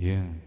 Iya.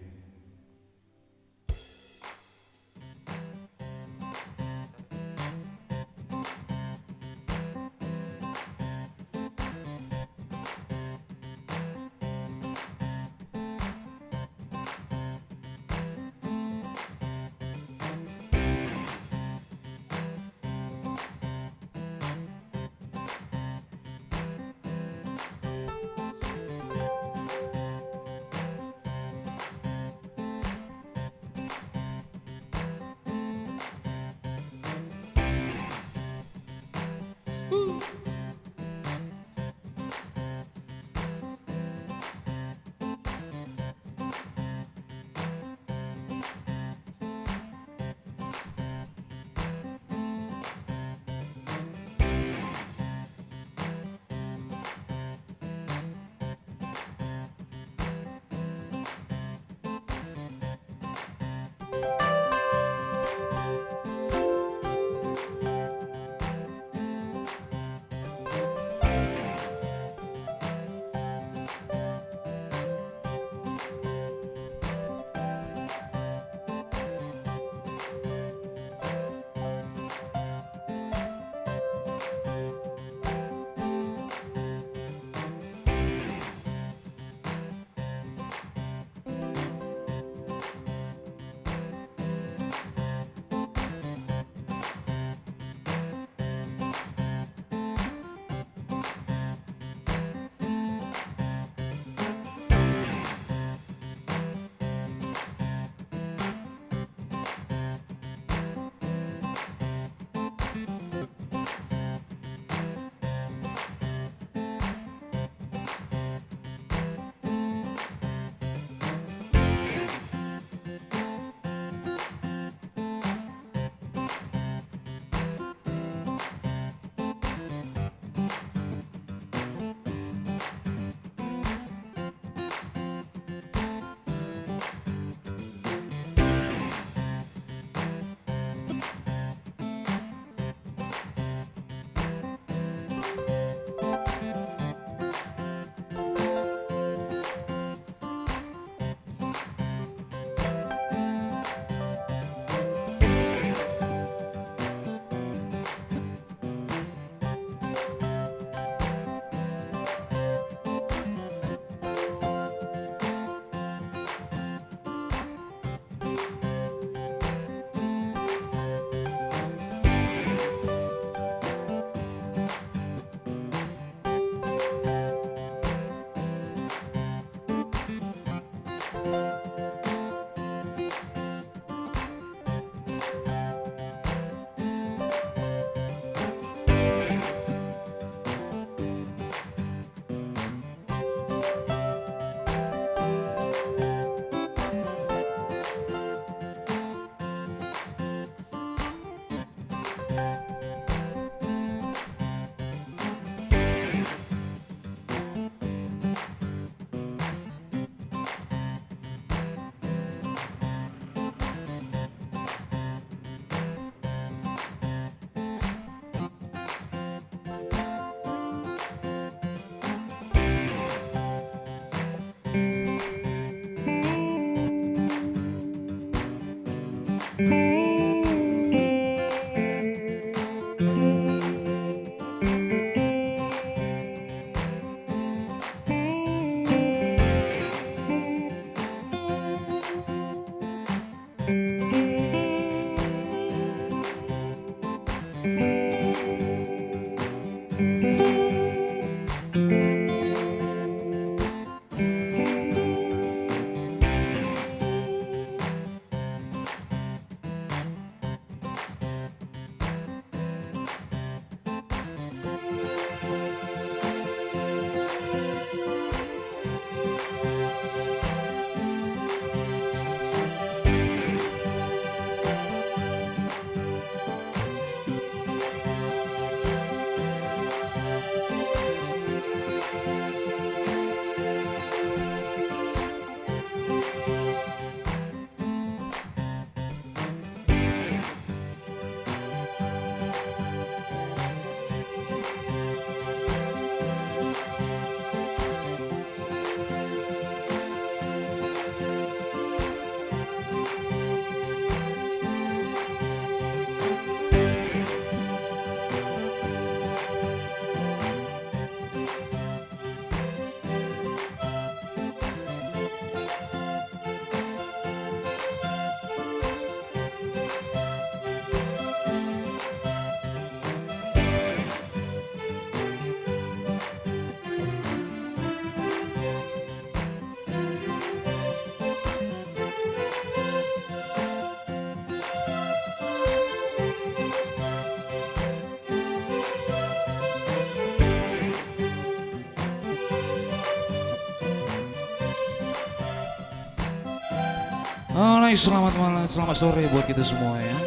Alright, selamat malam, selamat sore buat kita semua ya.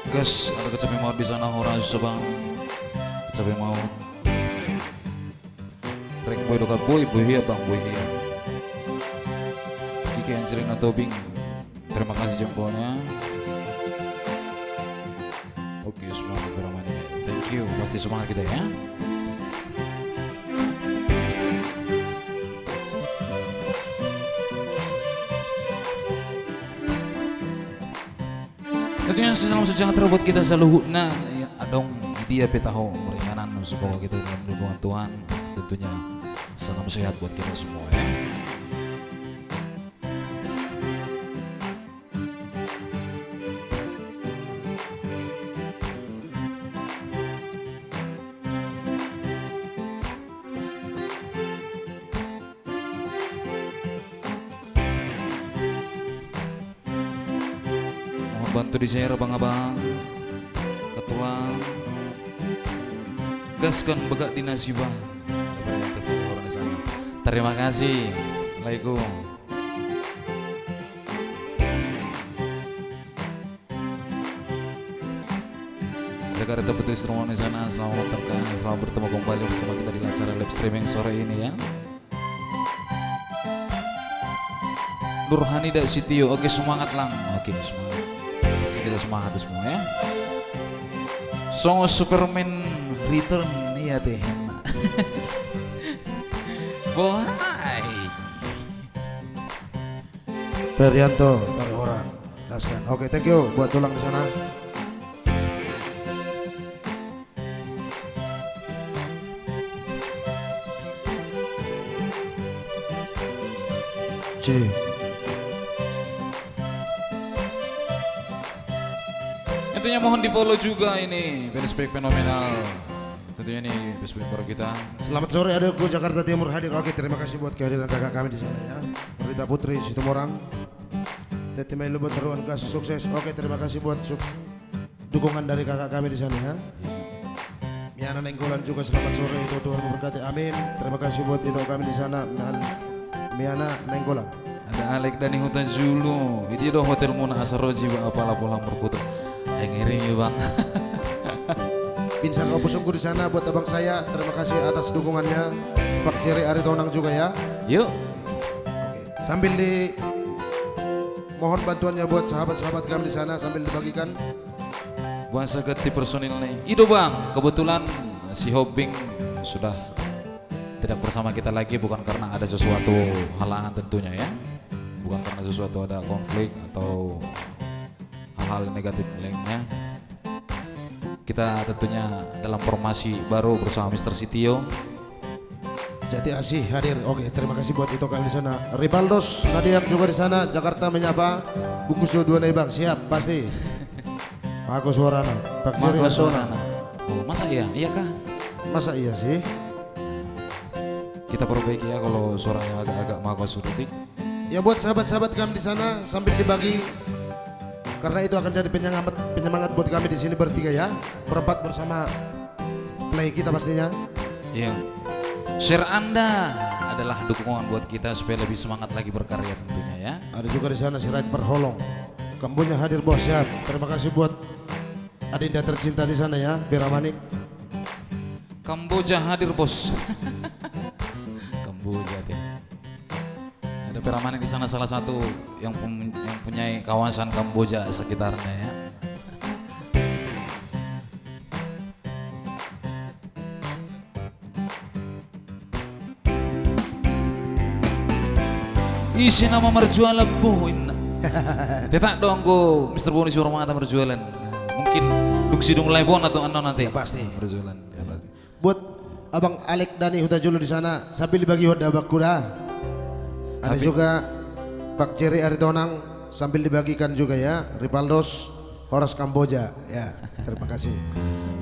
Guys, ada kecapi maut di sana orang sebang. Kecapi maut. Rek boy dokar boy ya bang boy ya. Kiki Angelina Tobing. Terima kasih jempolnya. Oke, semangat bermain. Thank you, pasti semangat kita ya. Tentunya salam sejahtera buat kita selalu nah ya, adong dia petaho meringanan supaya kita dalam lindungan Tuhan. Tentunya salam sehat buat kita semua ya. Bantu di share abang-abang ketulang gaskan begak di nasibah. Terima kasih. Assalamualaikum. Jakarta Putri Seruan di sana, selamat menonton, selamat bertemu kembali bersama kita di acara live streaming sore ini ya. Nurhani dan Sitio, oke semangat lang, oke semangat. Kita semangat semua ya. Song Superman Return ya teh. Boy. Perianto dari orang. Daskan. Oke, thank you buat tulang di sana. C. Tentunya mohon di follow juga ini Facebook fenomenal. Tentunya ini Facebook baru kita. Selamat sore adikku Jakarta Timur hadir. Oke, terima kasih buat kehadiran kakak kami di sana ya. Rita Putri Situmorang. Teti Mailu buat teruan gas sukses. Oke, terima kasih buat dukungan dari kakak kami di sana ya. Miana Nenggolan juga selamat sore itu Tuhan memberkati. Amin. Terima kasih buat itu kami di sana. Miana Nenggolan. Ada Alek Dani Hutan Zulu. Ini do hotel Muna Asaroji apalah pulang berputar. Ngiri ya bang. Pinsan opusungku di sana buat abang saya. Terima kasih atas dukungannya. Pak Ciri Aritonang juga ya. Yuk. Oke. Sambil mohon bantuannya buat sahabat-sahabat kami di sana sambil dibagikan. Buasa ganti personil nih. Itu bang. Kebetulan si Hobing sudah tidak bersama kita lagi bukan karena ada sesuatu halangan tentunya ya. Bukan karena sesuatu ada konflik atau hal negatif lainnya. Kita tentunya dalam formasi baru bersama Mr. Sitio. Jati Asih hadir. Oke, terima kasih buat itu kami di sana. Rivaldos Nadiak juga di sana. Jakarta menyapa. Bungkus dua nih bang. Siap pasti. Aku suarana. Pak Ciri Suarana. Oh, masa iya? Iya kah? Masa iya sih? Kita perbaiki ya kalau suaranya agak-agak magos sedikit. Ya buat sahabat-sahabat kami di sana sambil dibagi. Karena itu akan jadi penyemangat buat kami di sini bertiga ya, berempat bersama play kita pastinya. Iya. Share Anda adalah dukungan buat kita supaya lebih semangat lagi berkarya tentunya ya. Ada juga di sana si Raj Perholong. Kambunya hadir bos ya. Terima kasih buat adinda tercinta di sana ya, Biramanik. Kamboja hadir bos. Kamboja deh. Ada Piramanik di sana salah satu yang punya kawasan Kamboja sekitarnya ya. Isi nama merjualan boin. Tetak dong go Mr. Boni Surmata merjualan. Mungkin dung sidung live on atau ano nanti. Ya, pasti. Merjualan. Ya, buat abang Alek Dani Hutajulu di sana sambil dibagi hoda bakuda. Ada juga Pak Ciri Aritonang sambil dibagikan juga ya. Rivaldos Horas Kamboja ya. Terima kasih.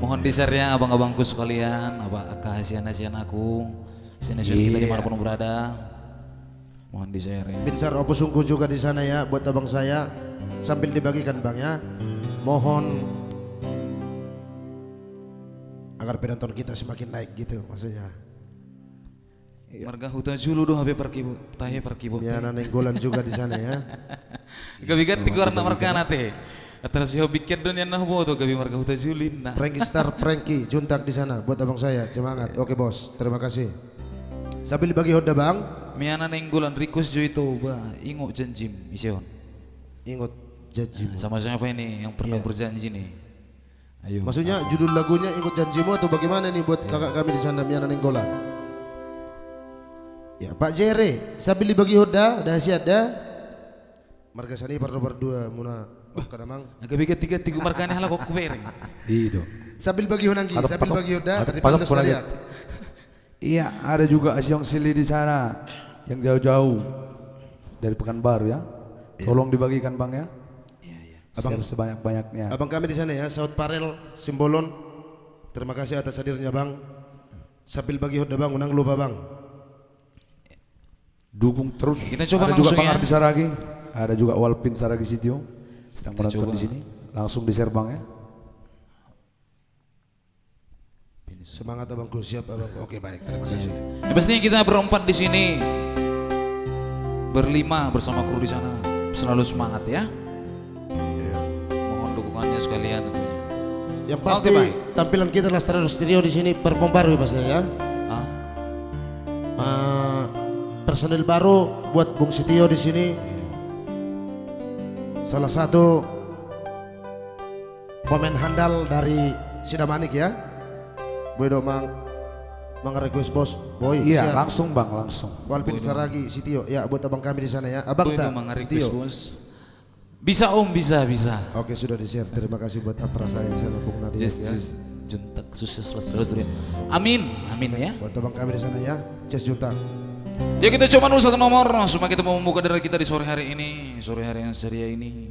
Mohon di share ya abang-abangku sekalian, kehasian-hasian aku, hasian-hasian kita dimanapun berada. Mohon di share ya. Binsar Opusungku juga di sana ya buat abang saya sambil dibagikan bang ya. Mohon agar penonton kita semakin naik gitu maksudnya. Marga huta julu do habe perkibo, tahe perkibo. Ya nanenggolan juga di sana ya. Gabi ganti warna marga nate. Atas si hobi kedon yang nahbo tuh gabi marga huta julin nah. Frankie Star Frankie juntak di sana buat abang saya. Semangat. Oke bos, terima kasih. Sambil bagi hoda bang. Miana nenggolan request jo itu ba ingok janjim ision. Ingat janjimu. Sama siapa ini yang pernah berjanji nih? Ayo. Maksudnya judul lagunya Ingat Janjimu atau bagaimana nih buat kakak kami di sana Miana Nenggolan? Ya Pak Jere, sambil dibagi hoda, dah siada. Marga sani berdua muna kadamang. Gabi ketiga tiga markane hala kok kubereng. Itu. Sambil bagi honanggi, sambil bagi hoda, tadi patok pandang pernah saya. lihat. Iya, ada juga Asyong Sili di sana yang jauh-jauh dari Pekanbaru ya. Tolong dibagikan Bang ya. Abang Sebanyak-banyaknya. Abang kami di sana ya, Saud Parel, Simbolon. Terima kasih atas hadirnya Bang. Sambil bagi hoda Bang, unang lupa Bang. Dukung terus. Kita coba ada juga langsung Bang ya. Ardi Saragi, ada juga Walpin Saragi Sitio sedang menonton coba. di sini. Langsung di-share Bang ya. Semangat Abangku, siap Abang. Oke baik, terima kasih. Pastinya kita berempat di sini. Berlima bersama kru di sana. Selalu semangat ya. Mohon dukungannya sekalian tentunya. Yang pasti Oke, Bang. tampilan kita Lestari Stereo di sini perform baru ya pastinya ya. Ah, Personil baru buat Bung Sitio di sini. Salah satu pemain handal dari Sidamanik ya. Boy do mang request bos. Boy Iya, siap. langsung Bang, langsung. Walpin Saragi Sitio ya buat abang kami di sana ya. Abang Boy tak do mangarik Sitio. bos. Bisa Om, bisa. Oke sudah di share. Terima kasih buat apa saya sana Bung Nadia Just, ya. juntak sukses terus. Amin ya. Buat abang kami di sana ya. Ces Junta. Ya kita coba dulu satu nomor supaya kita mau membuka dari kita di sore hari ini, sore hari yang ceria ini.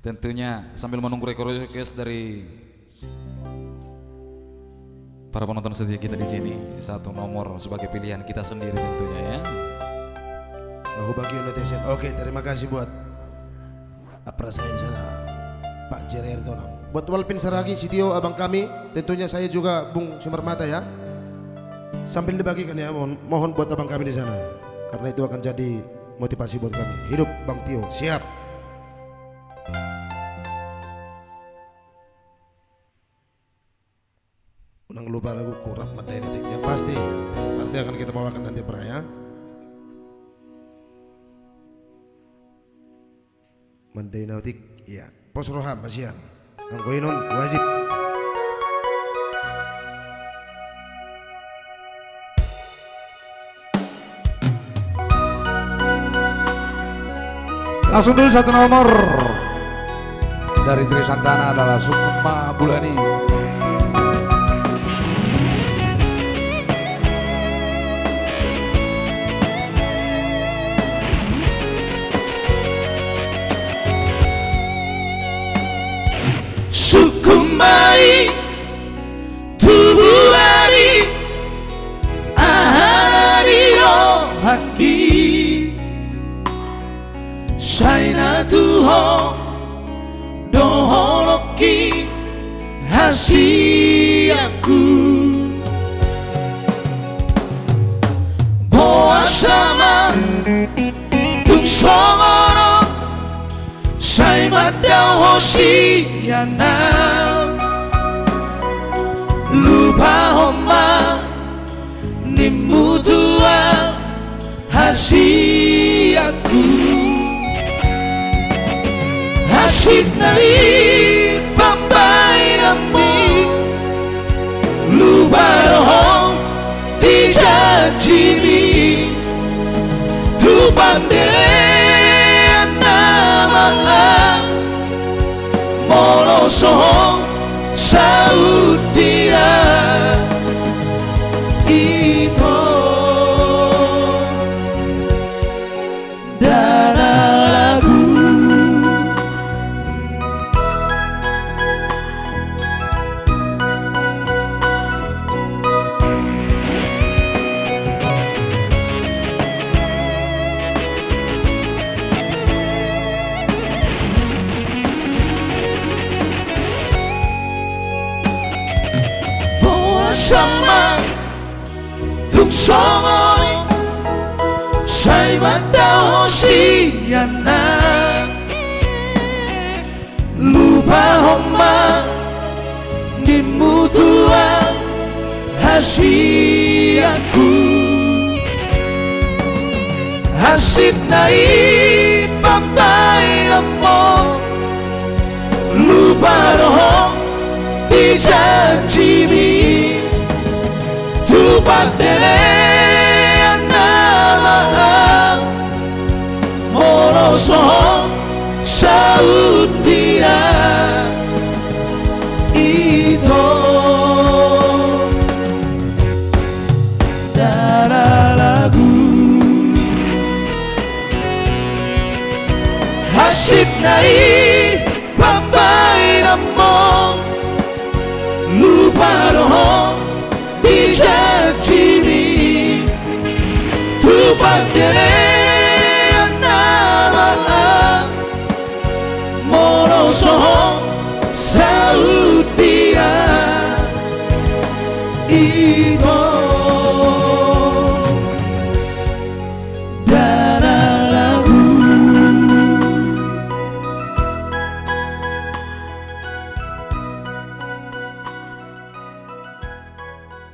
Tentunya sambil menunggu request dari para penonton setia kita di sini, satu nomor sebagai pilihan kita sendiri tentunya ya. Aku bagi netizen. Oke, terima kasih buat apa saya di sana Pak Jere Erdogan. Buat Walpin Saragi Sitio abang kami, tentunya saya juga Bung Sumarmata ya. Sambil dibagikan ya, mohon buat abang kami di sana. Karena itu akan jadi motivasi buat kami. Hidup Bang Tio, siap. Unang lupa lagu kurap medai detik yang pasti akan kita bawakan nanti pernah ya. Mendai nautik, iya. Pos roham pasian. Angkoinon wajib. Langsung dulu satu nomor dari Tri Santana adalah Sukma Bulani. Sukumai Tubulari Aharario Haki Saina Tuho Doholoki Hasiaku Boa sama Tung Songoro Sai madao hoshiana Lupa homa Nimutua Hasiaku Hasit nai Pambai nami Lupa rohong Dijajini Tu pandean namanga Molo sohong Saudia Ito Dana lagu Sama 풍성한 삶았다 호시야나 lupa homa di mutuan hasiaku hasib nai pampai lamo lupa rohong di janji tupat dele nama molosohong Saudia itu darah lagu hasib nai pambai namong lupa rohong bijak jini tupat dere Morosohong Saudia Iko Darah lagu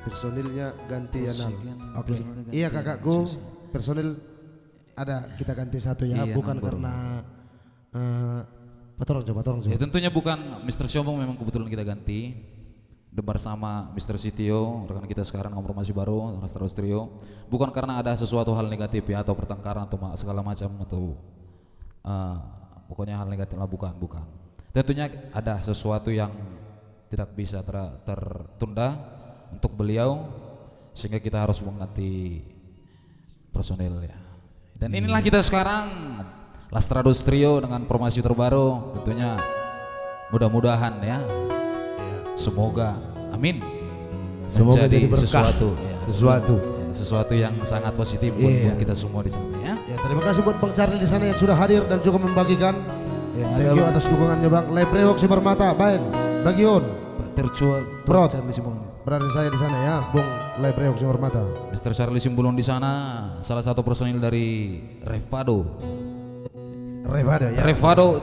Personilnya ganti ya Nam. Oke. Iya kakakku, personil ada kita ganti satu ya, Iya, bukan nomor. karena Patorong coba. Ya tentunya bukan Mr. Siombong, memang kebetulan kita ganti bersama Mr. Sitio, rekan kita sekarang nomor masih baru, Lastros Trio. Bukan karena ada sesuatu hal negatif ya, atau pertengkaran atau segala macam atau pokoknya hal negatif lah, bukan. Tentunya ada sesuatu yang tidak bisa tertunda untuk beliau, sehingga kita harus mengganti personil ya. Dan inilah kita sekarang Lastrados Trio dengan formasi terbaru, tentunya mudah-mudahan ya, semoga amin Semoga menjadi jadi berkah. sesuatu yang sangat positif buat kita semua di sana ya. Ya, terima kasih buat Bang Charlie di sana yang sudah hadir dan juga membagikan. Thank you atas dukungannya Bang. Live Rewok si Permata, Bain, Bagion, Tercual Prot. Charlie Simon. berada saya di sana ya, Bung Live Rewok si Permata. Mr. Charlie Simbulon di sana, salah satu personil dari Revado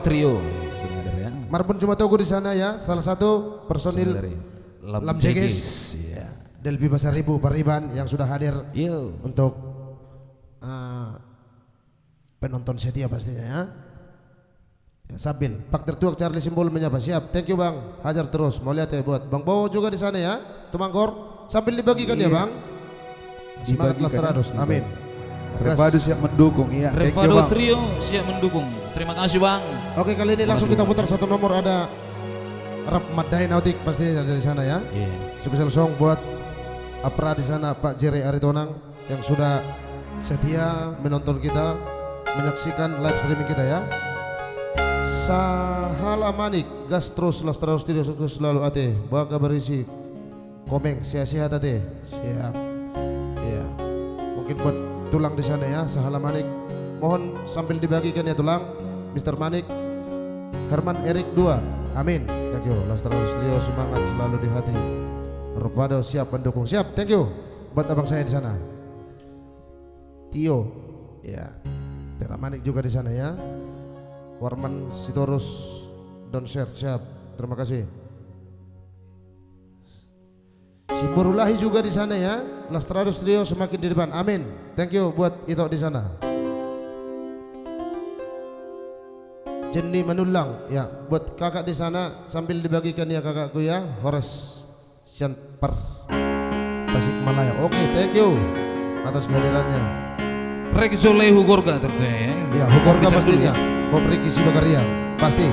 Trio sebenarnya ya. Marpun cuma Togo di sana ya, salah satu personil Dari Lam Jegis. ya. Delvi Basaribu Pariban yang sudah hadir Yo. untuk penonton setia pastinya ya. Sabil, Pak Tertuak Charlie Simbol menyapa, siap. Thank you Bang, hajar terus. Mau lihat ya buat Bang Bowo juga di sana ya, Tumangkor. Sambil dibagikan ya Bang. Semangat Lastrados, amin. Revado siap mendukung, iya. Thank you, Revado Bang. Trio siap mendukung. Terima kasih Bang. Oke, kali ini langsung kita putar satu nomor, ada Rap Madai Nautik pasti dari sana ya. Iya. Special song buat Apra di sana, Pak Jerry Aritonang yang sudah setia menonton kita, menyaksikan live streaming kita ya. Sahala Manik, gas terus Lastrados Studio, sukses selalu ate. Bawa kabar isi, komeng, sehat-sehat ate. Siap. Iya. Mungkin buat tulang di sana ya, Sahala Manik. Mohon sambil dibagikan ya tulang, Mr. Manik, Herman Erik 2. Amin. Thank you. Lastrados Studio semangat selalu di hati. Revado siap mendukung. Siap. Thank you. Buat abang saya di sana. Tio. Ya. Tera Manik juga di sana ya. Warman Sitorus Donser, siap. Terima kasih. Simborulahi juga di sana ya. Lastrados Trio semakin di depan. Amin. Thank you buat itu di sana. Jenny Manulang ya, buat kakak di sana sambil dibagikan ya kakakku ya. Horas Sianpar Tasikmalaya. Oke, thank you atas kehadirannya. Rekjole Hugorga tentunya ya. Ya, Hugorga Bisa dulu pastinya. Bob Ricky Sibagaria pasti.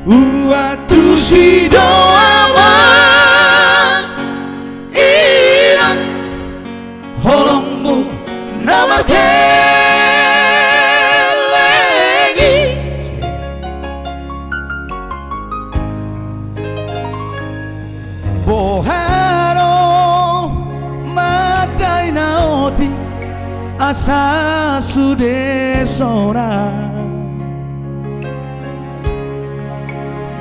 Uatu si doaman Irang Holongmu Namar kelegi Boharo Madai naoti Asa sude sora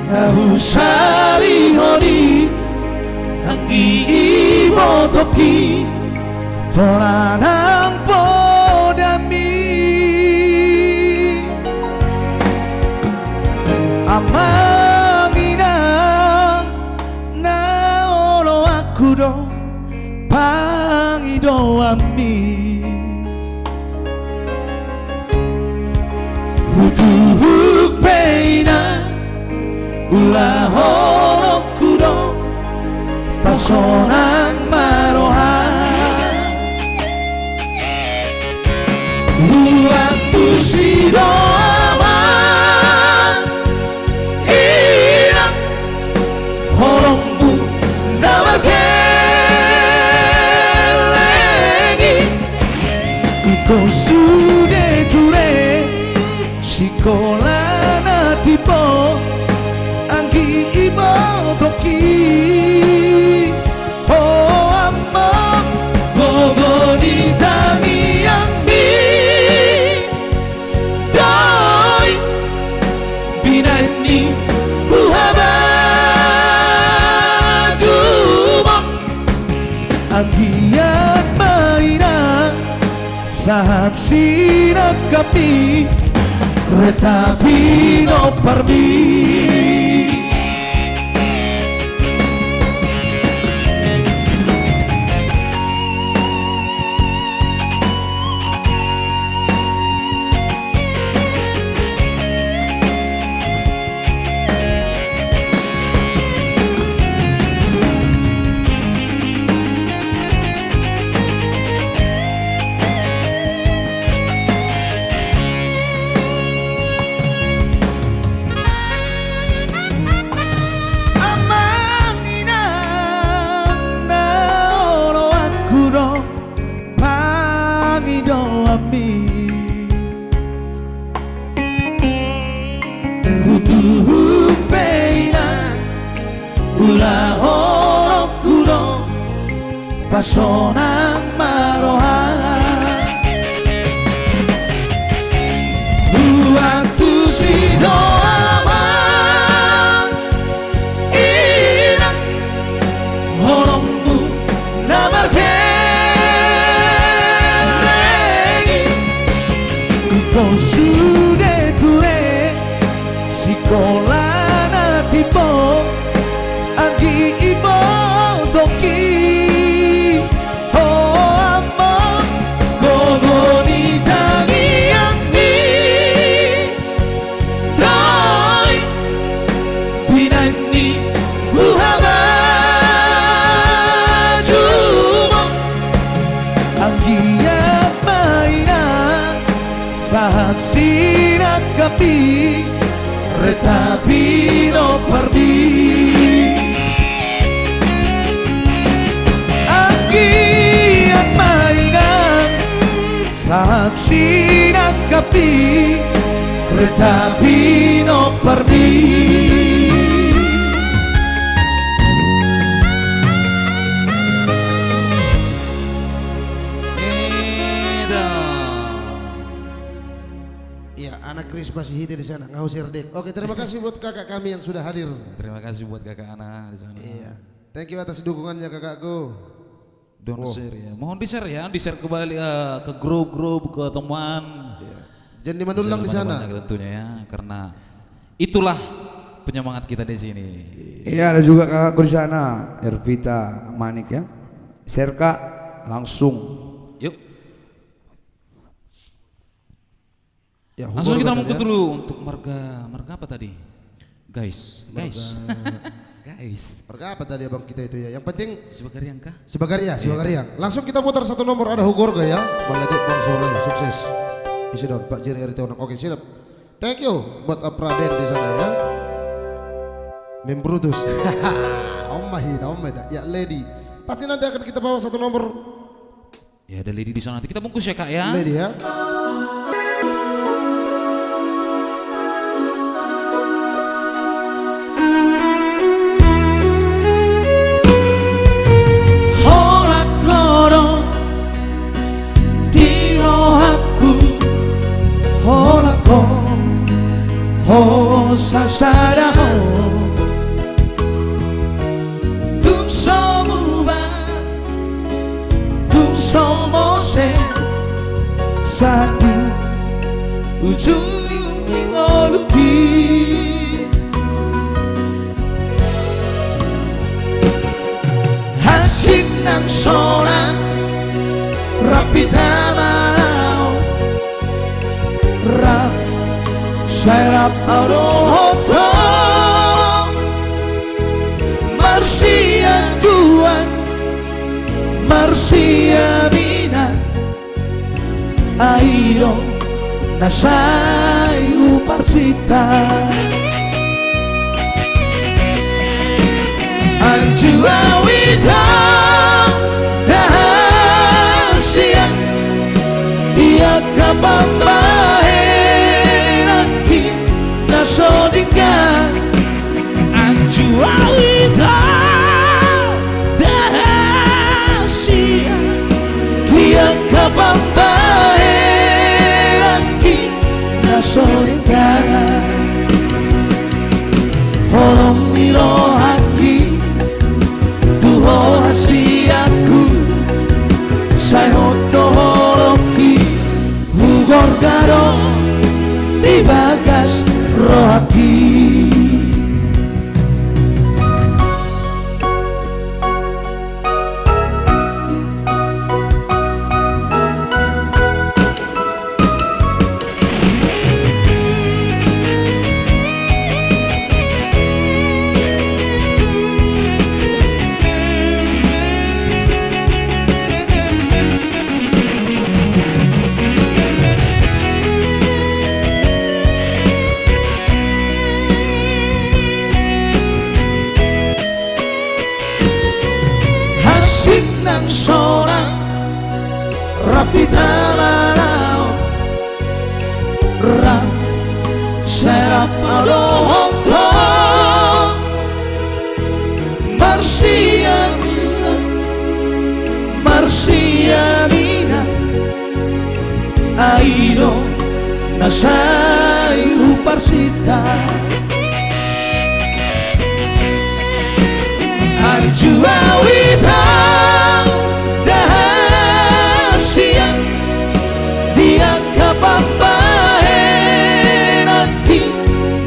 나우사리 허리 anggi motoki toranang podami amanginang naolo aku do pangido ami hutuhuk peina ulah horoku do pasonang marohan waktu sido aman ilang horongmu nawar kelengi iko sude ture sikola na tipo anggi ibo toki Anggiat mainan saat sinakapi retapi no parmi Hutuhu peina ulah horoku do pasonang marohan waktu sido aman ilang horongmu namar kelengi kau sudah ture sikola na tipo anggi ibo toki oh amo gogo ni tangi anggi doi pinani buhaba jumo anggi ya mainan saat sinakapi retapi no parbi anggiat mainan saat sinakapi retapi no parbi Anak Kris masih hiti di sana, ngahusir dek. Oke, terima kasih buat kakak kami yang sudah hadir. Terima kasih buat kakak Ana di sana. Iya. Thank you atas dukungannya kakakku. Don't share ya. Mohon di-share kembali ke grup-grup, ke teman. Iya. Jangan dimandulang di sana. Banyak tentunya ya, karena itulah penyemangat kita di sini. Iya, ada juga kakakku di sana, Ervita Manik ya. Share Kak, langsung. Yuk. Ya, Langsung kita bungkus dulu untuk marga apa tadi? Guys. Guys. Marga apa tadi abang kita itu ya? Yang penting Sibagariang kah? Sibagariang. Langsung kita putar satu nomor, ada Hugorga ya. Bang Latif, Bang Soleh, sukses. Isi daun Pak Jerry RT Onang. Oke, siap. Thank you buat Praden di sana ya. Membrutus. Om Mahita. Ya Lady. Pasti nanti akan kita bawa satu nomor. Ya ada Lady di sana. Nanti kita bungkus ya Kak ya. Lady ya. Sasada nang sonang rapita manao ra serap arohoto marsia tuan marsia mina airo nasai uparsita anjua wita dahasia ia kapambaheraki nasodika anjua wita dahasia ia kapambaheraki nasodika holong mirohaki tuho hasiaku sayoto horoki hugor garo di bagas rohaki nang sonang rapita manao ra serap arohoto marsia mina airo nasai uparsita anjua wita dahasia dia kapambaheraki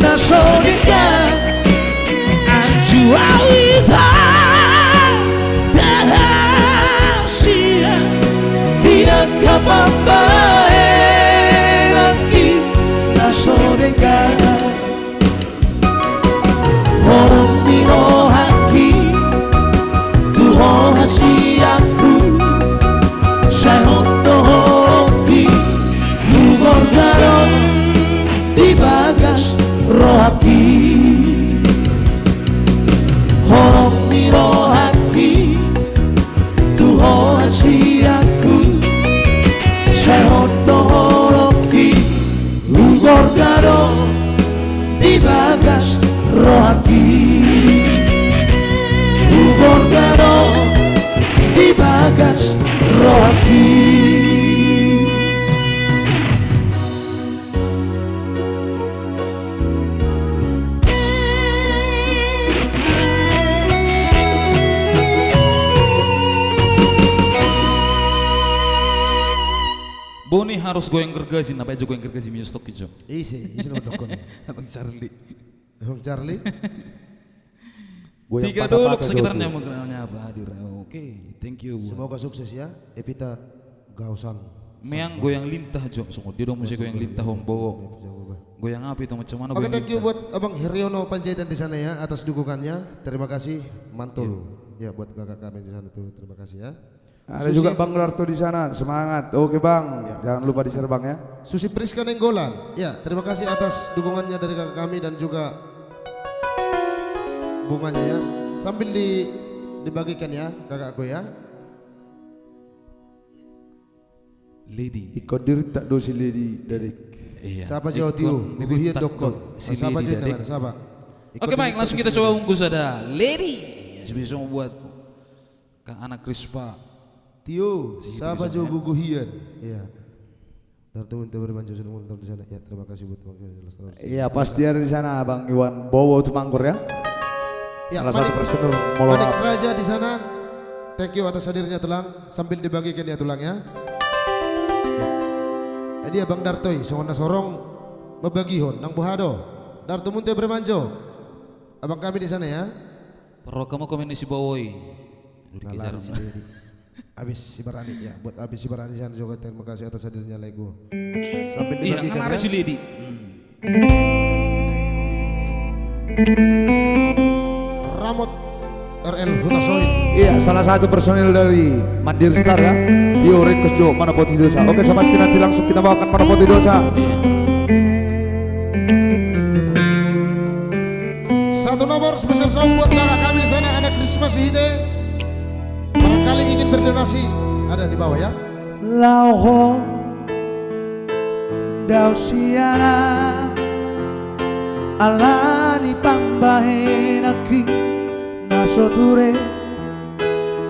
nasodika anjua wita dahasia dia kapambaheraki nasodika orang mirohaki tuho hasiaku sayoto horoki hugor garo di bagas rohaki horong mirohaki tuho hasiaku sayoto horoki hugor garo di bagas rohaki hugor garo di bagas rohaki. Boni harus goyang gergaji, apa aja goyang gergaji minyak stok hijau. Isi nama dokon. Abang Charlie. Bang Charlie. Goyang Tiga patah-patah dulu sekitarnya jauh tuh. mengenalnya apa hadir. Oke, thank you. Semoga sukses ya, Evita Gausan. Meang goyang lintah jo, semua dia dong musik goyang lintah hombo. Goyang apa itu macam mana? Oke, goyang thank you lintah? buat Abang Hiryono Panjaitan di sana ya atas dukungannya. Terima kasih, mantul. Ya buat kakak kami di sana tuh, terima kasih ya. Ada Susi- juga Bang Darto di sana, semangat. Oke Bang, jangan lupa di-share Bang ya. Susi Priska Nenggolan. Ya, terima kasih atas dukungannya dari kakak kami dan juga bunganya ya. Sambil dibagikan ya kakakku ya. Lady. Ikut diri tak dosi lady dari Iya. Siapa jauh tiu? Bubuhian dokon. Si Siapa Lady jauh Dadek. namanya? Siapa? Oke baik, langsung kita coba bungkus ada Lady. Ya, bisa membuat Kang anak Krispa. Tio, siapa bisa, jauh ya. guguhian? Iya. Darto untuk berbantu sudah nonton di sana. Ya, terima kasih buat Bang Jelas terus. Iya pasti ada di sana Bang Iwan Bowo Tumangkur ya. Ya, Salah satu Manik- personel Manik Molorap. Raja di sana. Thank you atas hadirnya tulang. Sambil dibagikan ya tulangnya. Jadi Abang Dartoy, songona sorong membagihon nang buhado. Darto munte bermanjo. Abang kami di sana ya. Perro kamu komen si Bowoy. Udah Nah, dikejar. lari si Dedi. Abis Sibarani ya, buat Abis Sibarani sana juga terima kasih atas hadirnya lagu. Sambil Iya, dibagikan ngalari ya. si Lady. Ramot RL Hutasoin. Iya, salah satu personil dari Mandiri Star ya. Yo request Jo Mana Poti Dosa. Oke, so pasti nanti langsung kita bawakan Mana Poti Dosa. Satu nomor spesial song buat kakak kami di sana, anak Christmas Hide. Barangkali ingin berdonasi, ada di bawah ya. Lauho Dausiana Alani pambahenaki Nasoture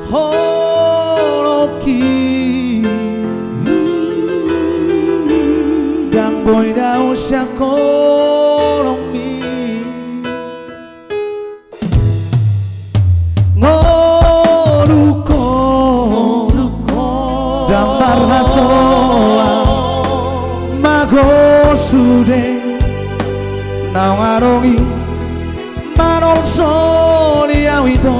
Horoki Dang boy dausya koromi Ngoruko Damar hasoa Magosude Nawarongi Manol soli awito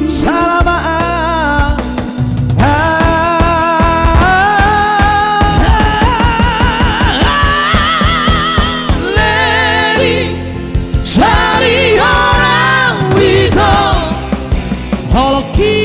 Salama Lady Sari orang wito Holoki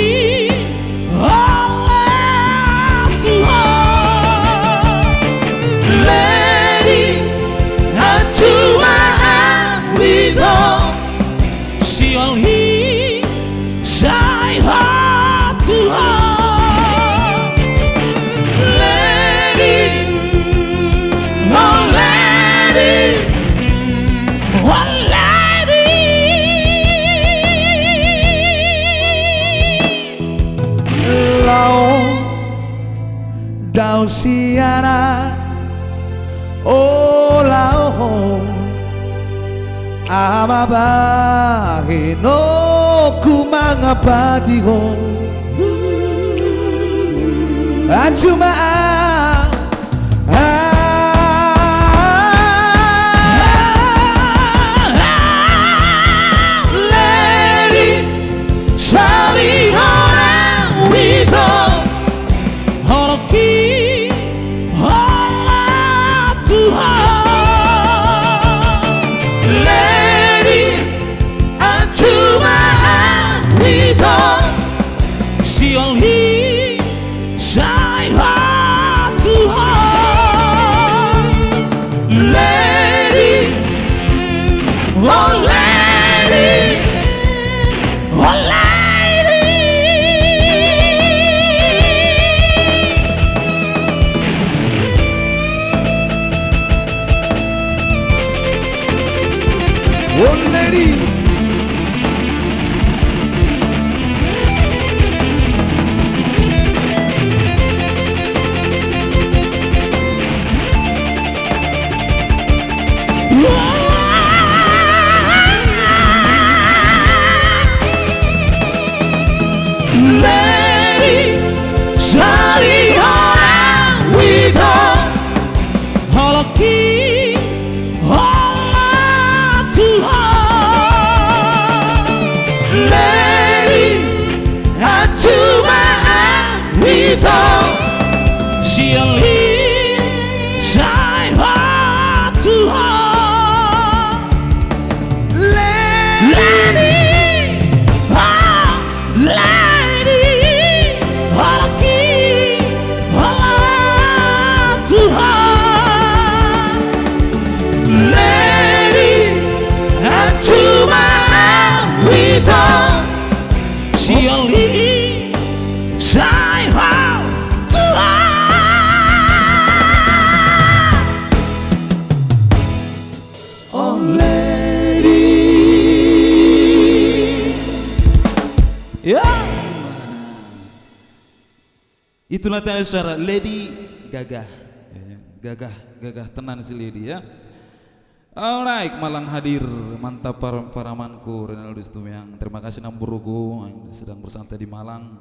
Dausiana Olao Amabahe no kumangapatiho Anjuma Lady Sally Hora Wito Holoki Itulah tadi suara Lady Gagah. Gagah tenan si Lady ya. Alright, malang hadir mantap paramanku Renaldo Stumiang. Terima kasih Namburuku yang sedang bersantai di Malang.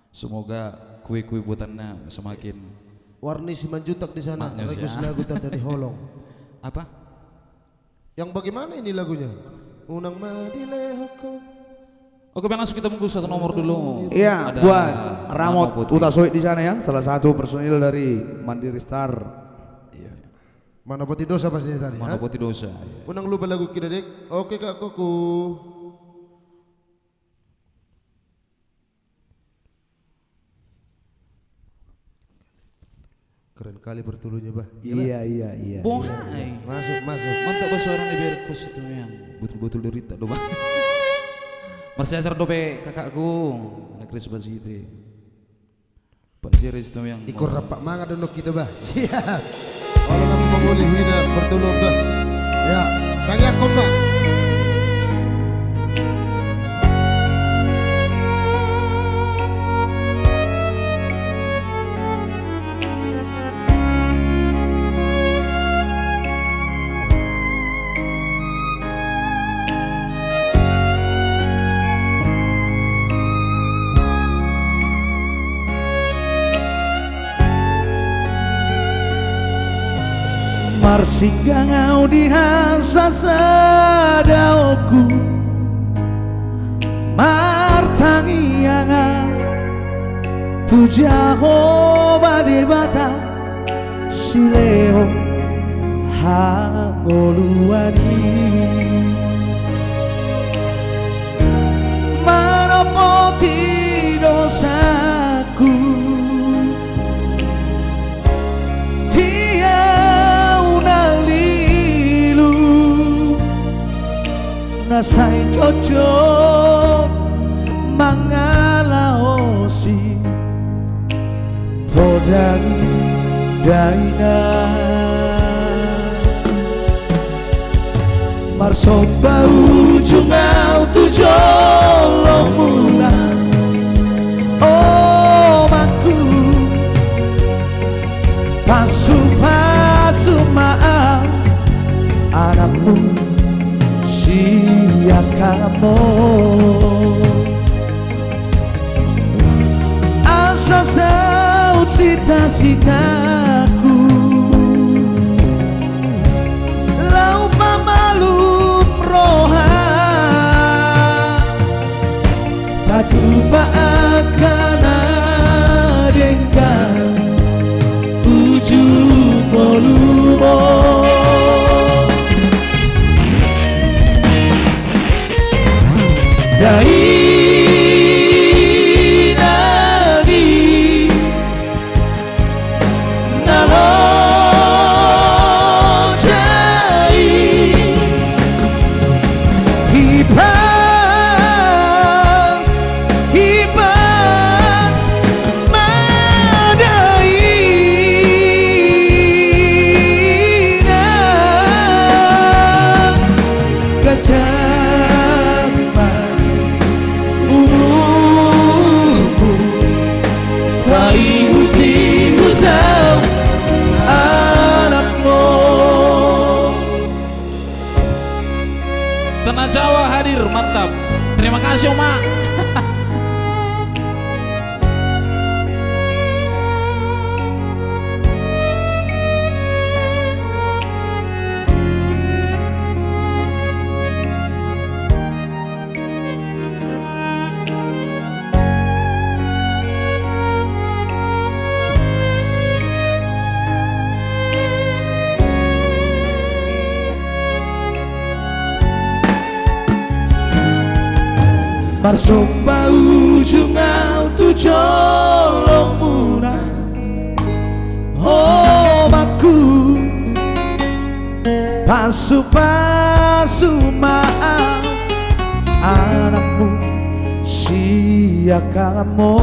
Semoga kue-kue buatannya semakin Warni Simanjutak di sana, Magnus, request ya. lagu dari Holong. apa? Yang bagaimana ini lagunya? Unang madilehoko. Oke, langsung kita bungkus satu nomor dulu. Iya, Ada buat Mano Ramot Putri. Utasoid di sana ya, salah satu personil dari Mandiri Star. Mana poti dosa pasti tadi. Mano Ha? Putri dosa. Unang lupa lagu kita dek. Oke kak Koko. Keren kali bertulunya bah. Iya. Bohai. Masuk masuk. Mantap bahasa orang di Berkos itu yang betul-betul derita doa. Marsiasar dope kakakku, anak Chris Basiti. Pak Siris itu yang Ikut rapak manga dan kita bah. Siap. Kalau kami memulih wina bertulung bah. Ya, tanya koma. Marsinga ngau dihasa sadaoku martangi anga tujaho bade bata sileo hangoluani manopoti dosaku nasai cocok mangalaosi podani daina marsoba ujungal tujolong mula oh maku pasu maaf anakmu siap kamu asa saut cita-citaku lau pamalu roha batu akan adengkan ujung molumo dai nadi nalo jai hibas madai na gajah Tanah Jawa hadir, mantap. Terima kasih Oma. Marsomba ujung tu jolong muna oh maku pasu maaf anakmu sia kamu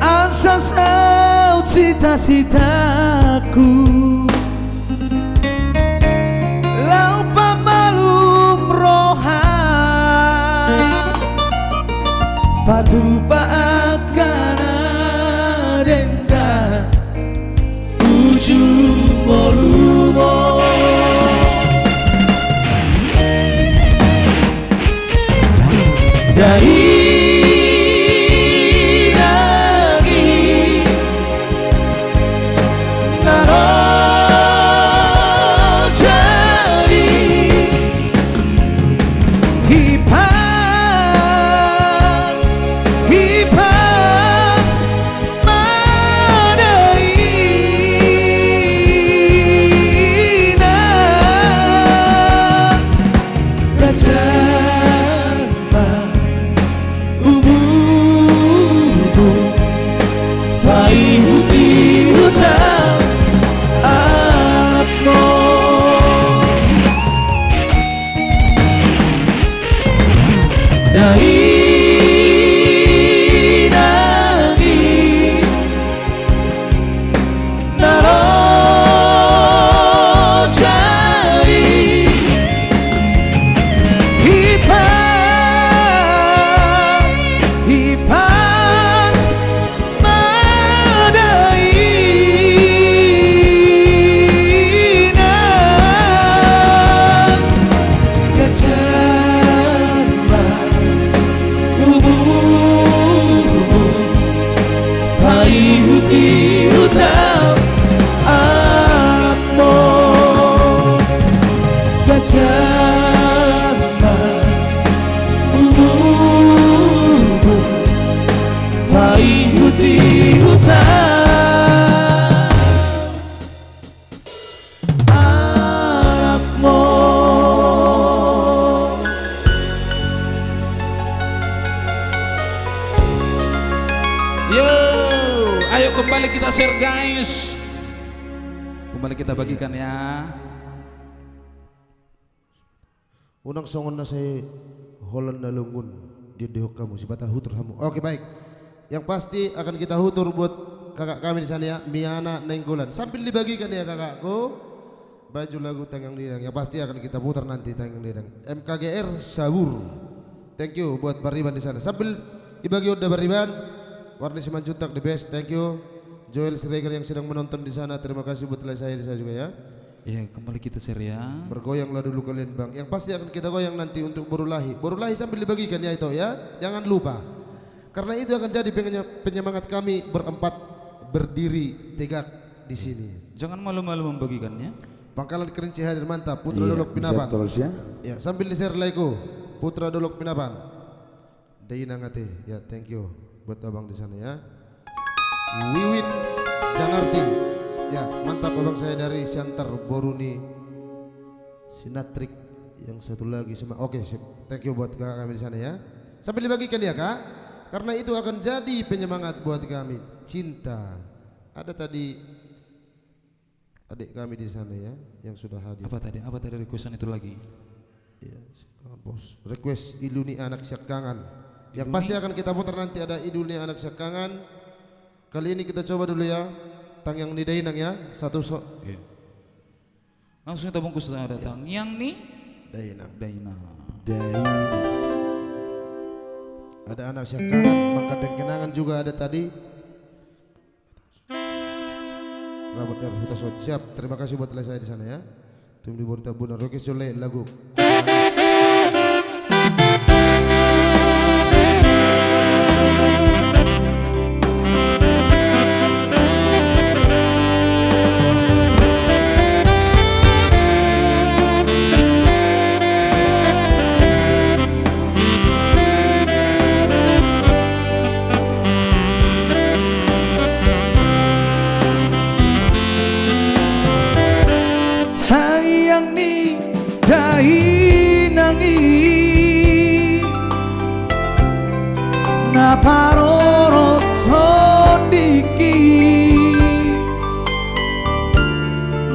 asa saut cita-citaku batu akan adenda ujung molumo dari share guys. Kembali kita bagikan ya. Unang songon na say Holland na lungun di dehok kamu si bata hutur kamu. Oke baik. Yang pasti akan kita hutur buat kakak kami di sana ya, Miana Nenggolan. Sambil dibagikan ya kakakku baju lagu Tanggang Didang. Yang pasti akan kita putar nanti Tanggang Didang. MKGR Sabur. Thank you buat Bariban di sana. Sambil dibagi udah Bariban. Warni Simanjuntak the best. Thank you. Joel Siregar yang sedang menonton di sana. Terima kasih buat saya di sana juga ya. Ya kembali kita share ya. Bergoyanglah dulu kalian bang. Yang pasti akan kita goyang nanti untuk Borulahi. Borulahi sambil dibagikan ya itu ya. Jangan lupa. Karena itu akan jadi penyemangat kami berempat berdiri tegak di sini. Jangan malu-malu membagikannya. Pangkalan Kerinci hadir mantap. Putra Dolok Pinapan. Terus ya. Ya sambil di share like-ku. Putra Dolok Pinapan. Daina ngate. Ya thank you buat abang di sana ya. Wiwin Janarti. Ya mantap abang saya dari Siantar Boruni Sinatrik. Yang satu lagi sama. Oke thank you buat kakak kami di sana ya. Sambil dibagikan ya kak. Karena itu akan jadi penyemangat buat kami. Cinta. Ada tadi adik kami di sana ya yang sudah hadir. Apa tadi requestan itu lagi? Ya, bos. Request Iduni Anak Syakangan. Yang pasti akan kita putar nanti ada Iduni Anak Syakangan. Kali ini kita coba dulu ya. Tanggang di Dainang ya. Satu Iya. Langsung kita bungkus datang. Yang nih Dainang. Daina. Ada Anak Syakangan, maka dan kenangan juga ada tadi. Rambut Huta Sot. Siap. Terima kasih buat saya di sana ya. Tim di Borita Bunar Rocky Sole lagu. Sayang ni dainangi naparoro tondiki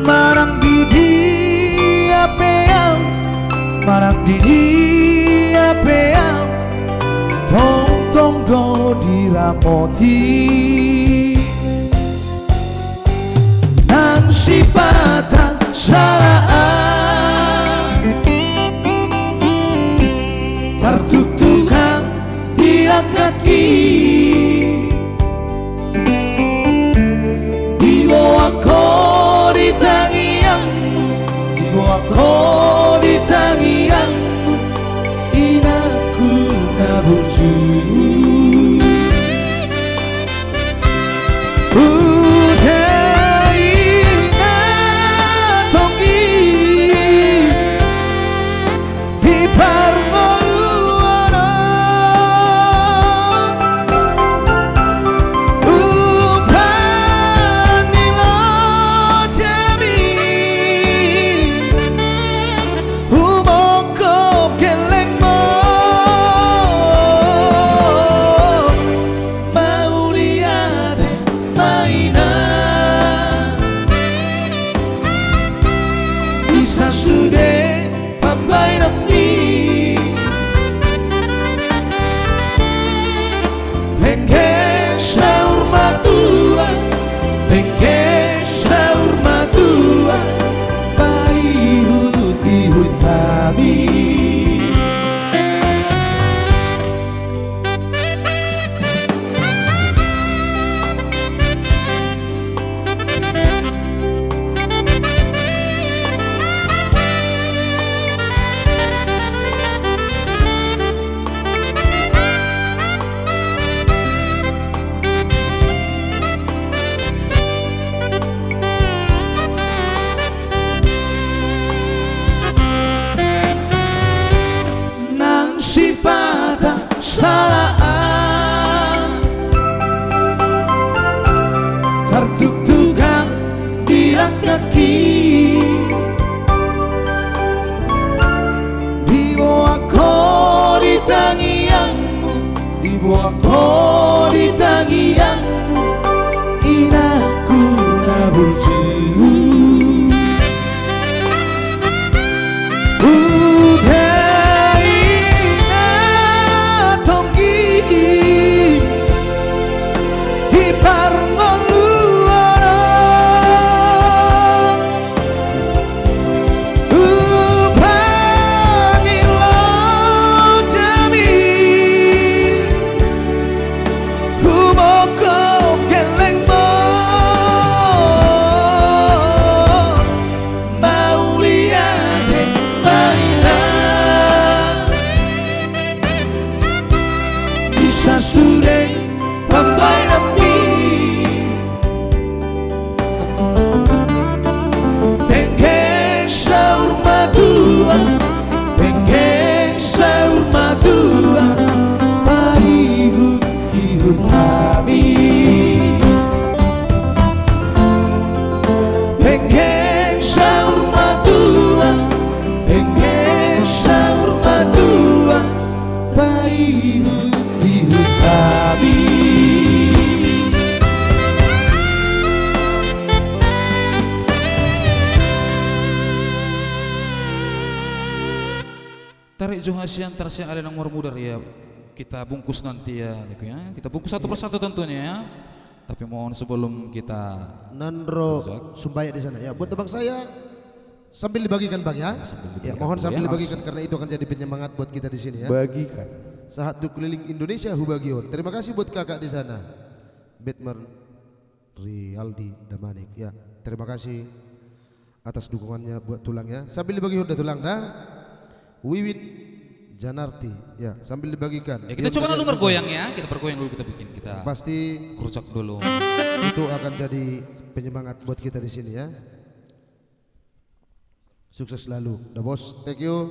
marang didi apeam marang didi apeam tong tong do diramoti nang sipata salaan tertukang bila kaki dibawa kau di tangianmu dibawa kau di tangianmu inaku nabuju Sasude papai nami Bengke saur matua Bengke saur matua Pai huti hutami tarik Johasian Tarsia ada nomor muda ya. Kita bungkus nanti ya, kita bungkus satu persatu tentunya ya. Tapi mohon sebelum kita Nandro Sumbaya di sana ya. Buat abang saya sambil dibagikan bang ya. Ya mohon sambil dibagikan karena itu akan jadi penyemangat buat kita di sini ya. Bagikan. Saat keliling Indonesia Hubagion. Terima kasih buat kakak di sana. Batman Rialdi Damanik ya. Terima kasih atas dukungannya buat tulangnya. Sambil dibagikan udah tulang dah. Wiwit Janarti ya sambil dibagikan. ya, kita coba dulu bergoyang ya. Kita bergoyang dulu, kita bikin, kita Pasti kerucak dulu. itu akan jadi penyemangat buat kita di sini ya. Sukses selalu, dah bos. Thank you.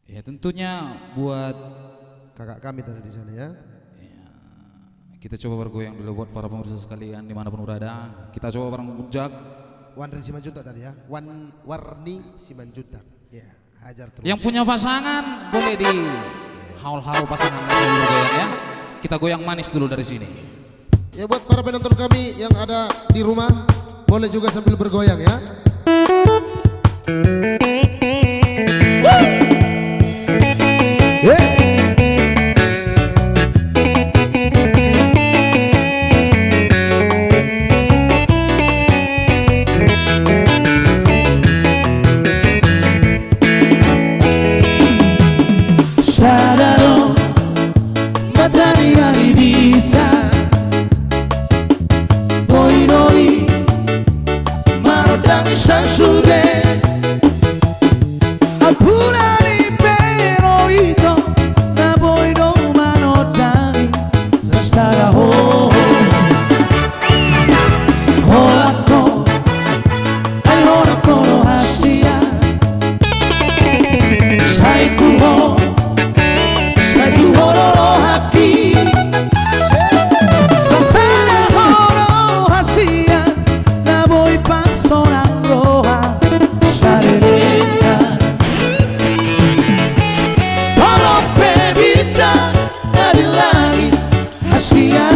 Ya tentunya buat Kakak kami tadi di sana ya. kita coba bergoyang dulu buat para pemirsa sekalian dimanapun berada. Kita coba bareng bujak. Warni Simanjuntak tadi ya. Warni Simanjuntak. Ya, hajar terus. Yang punya pasangan boleh di haul-haul pasangan mereka dulu goyang ya. Kita goyang manis dulu dari sini. Ya buat para penonton kami yang ada di rumah boleh juga sambil bergoyang ya. Sadaro matani ari bisa Boiroi marodang sansude Apurani pero ito na boiro manodang sasara ho Horako ay horako no hasia Saiku ho Satu hororo haki Sasana horo hasia Na boy pasonang roha Sareleka Tolo pebita Na di langit hasia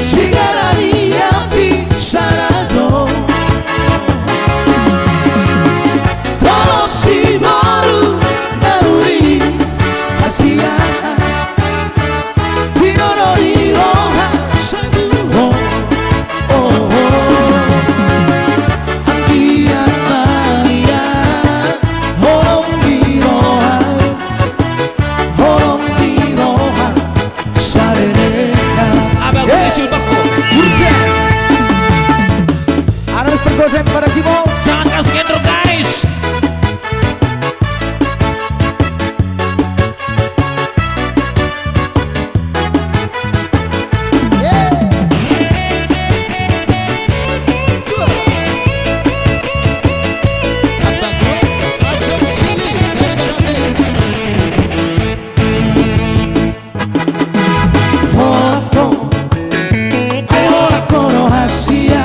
Sigarani api sarado Tolo si baru naruri Hasia Tirorori roha Saduho Oh Antia Maria Horong di roha Horong di roha Sareleka Abang isi bakku. Ada Mr. Gosen pada Kimo. Jangan kasih gendro guys. Horako Ay horako no hasia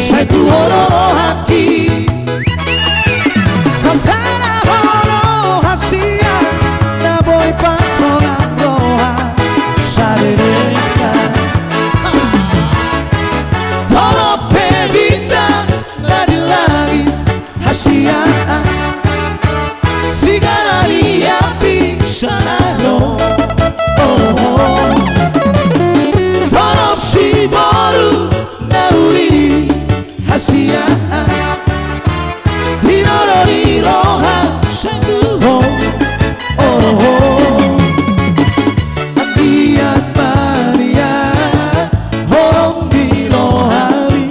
Saitu hororo haki Sasana horo hasia Na boy pasonang roha Sareleka Tolo pebita Na di langit hasia Sigarali api sanaro Oh Tolo si baru nauri hasia Tinorori roha saduho Oh Andiat Maria Horong di rohari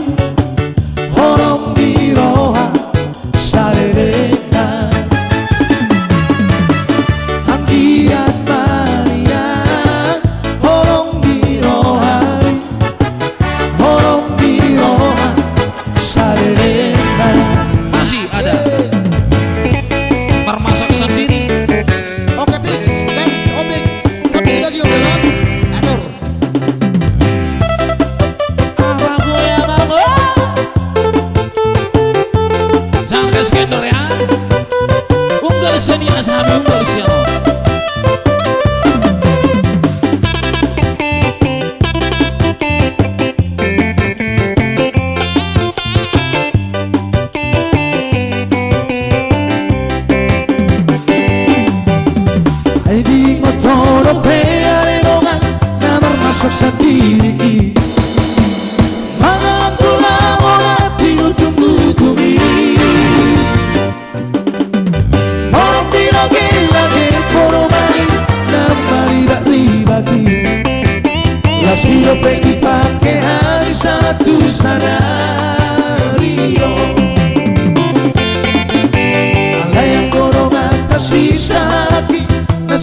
Horong di roha Sareleka Andiat Maria Horong di rohari Horong di roha Sareleka Masih ada bermasak sendiri. Oke Pix, dance obik. Sambil lagi udah bang. Atur. Jangan kasih gendro ya. Unggal seni asal unggal siapa.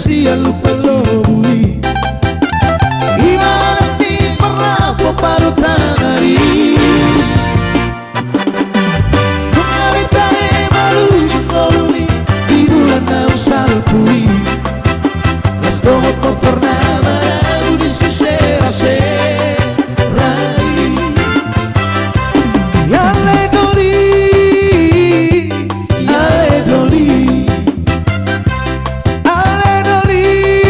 sia lupa lobui Gimana mi pernah paru tanari Bunga bintang baru cukoli di bulanau salpui Las dohot mo pernah marau di sisera-sera Ale doli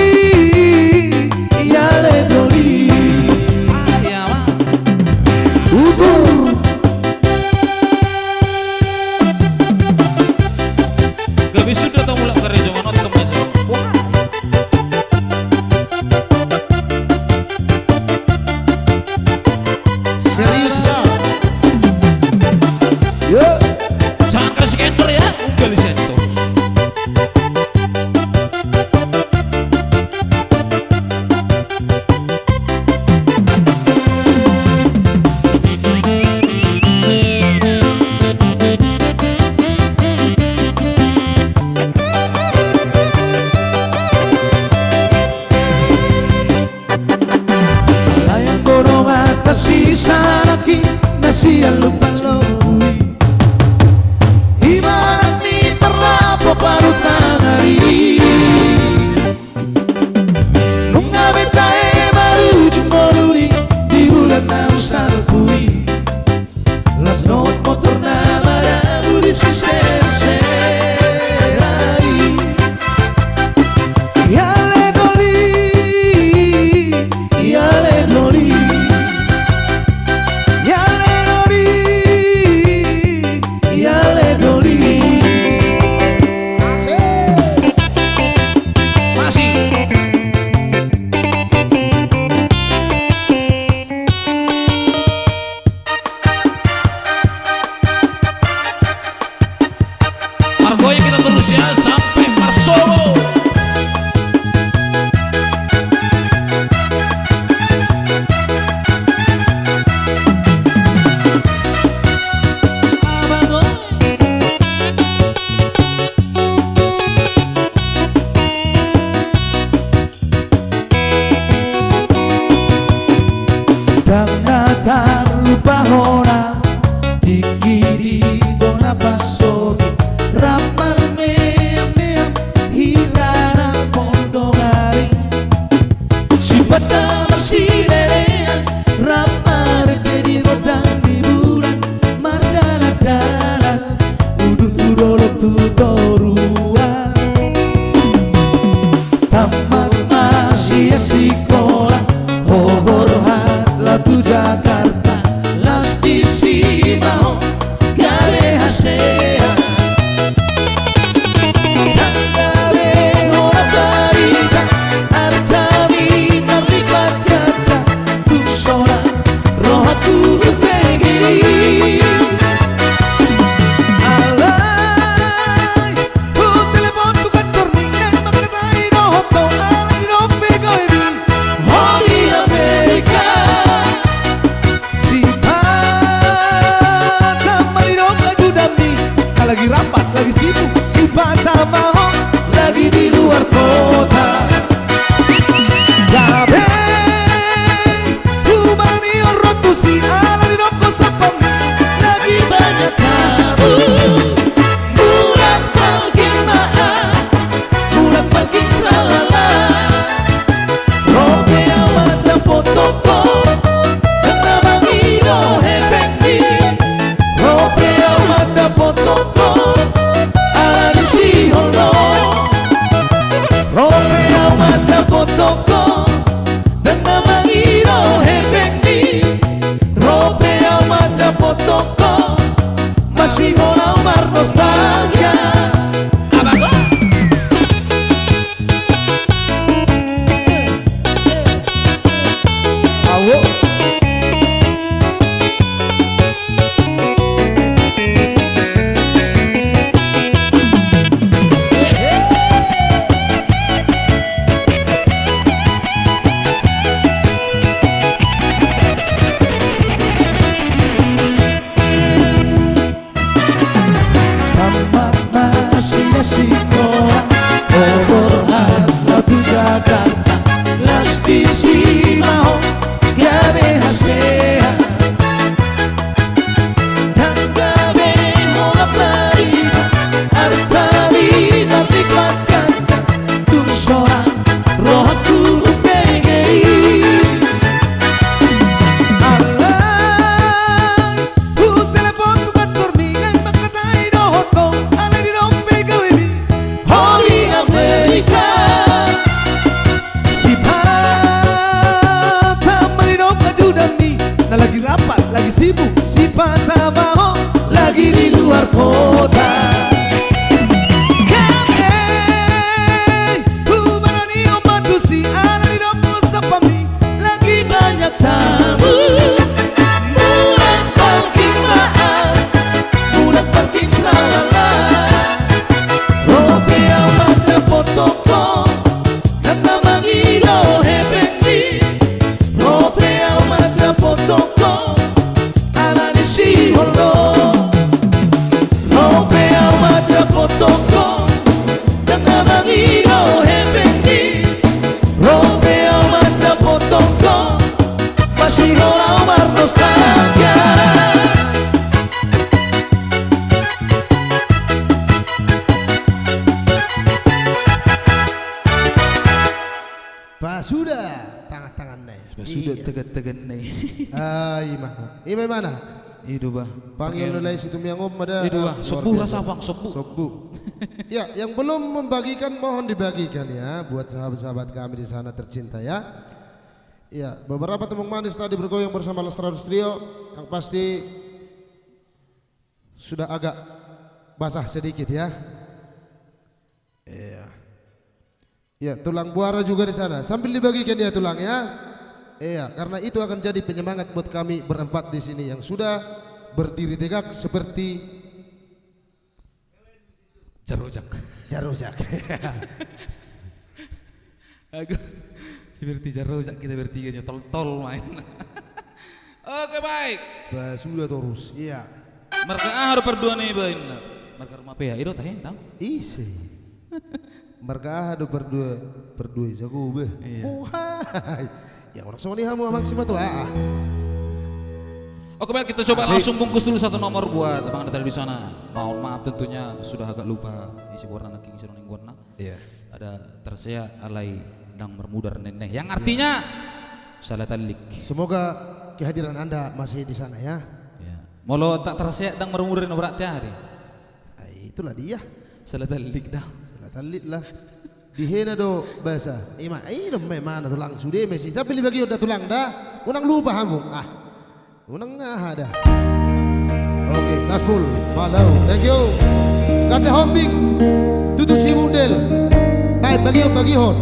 kota. Humanani ombatu si ana di doko sapami, lagi banyak tamu. Mulang pangking maaf, mulang pangking tralala. Rope amat na potoko, nata mangido hependi. Rope amat na potoko, ala di si holo. Rope amat na potoko, nata mangido hependi. Rope amat na potoko, masih hola umar nostalgia. Pak sudah tangan-tangan nih. Sudah tegan-tegan nih. Ima mana? Itu bah. Panggil nilai situ miangom ada. Itu bang, luar sobu biasa. rasa bang, sobu. Sobu. Ya, yang belum membagikan mohon dibagikan ya buat sahabat-sahabat kami di sana tercinta ya. Ya, beberapa teman manis tadi bergoyang bersama Lestarius Trio yang pasti sudah agak basah sedikit ya. Iya. Ya, tulang buara juga di sana. Sambil dibagikan ya tulang ya. Iya, karena itu akan jadi penyemangat buat kami berempat di sini yang sudah berdiri tegak seperti Jarojak. Jarojak. Aku seperti Jarojak kita bertiga aja tol main. Oke baik. Sudah terus. Iya. Marka harus berdua nih bain. Marka rumah PA itu teh tahu. Isi. Markah ada berdua jago beh. Iya. Wahai. Ya orang semua nih hamu maksimal tuh Oke baik, kita coba langsung bungkus dulu satu nomor buat abang anda tadi di sana. Mohon maaf tentunya sudah agak lupa isi warna king sirong warna. Iya. Ada terseya alai dang bermudar neneh yang artinya salah talik. Semoga kehadiran Anda masih di sana ya. Ya. Molo tak terseya dang bermudar berarti hari. Itulah dia. Salah talik dah. Salah talit lah. Dihena do bahasa. Ima, ini mana tulang sudah mesi. Sampai dibagi udah tulang dah. Unang lupa hamu. Unang dah. Oke, gaspul. Follow. Thank you. Kata hombing. Tutu si model. Baik, bagi hon.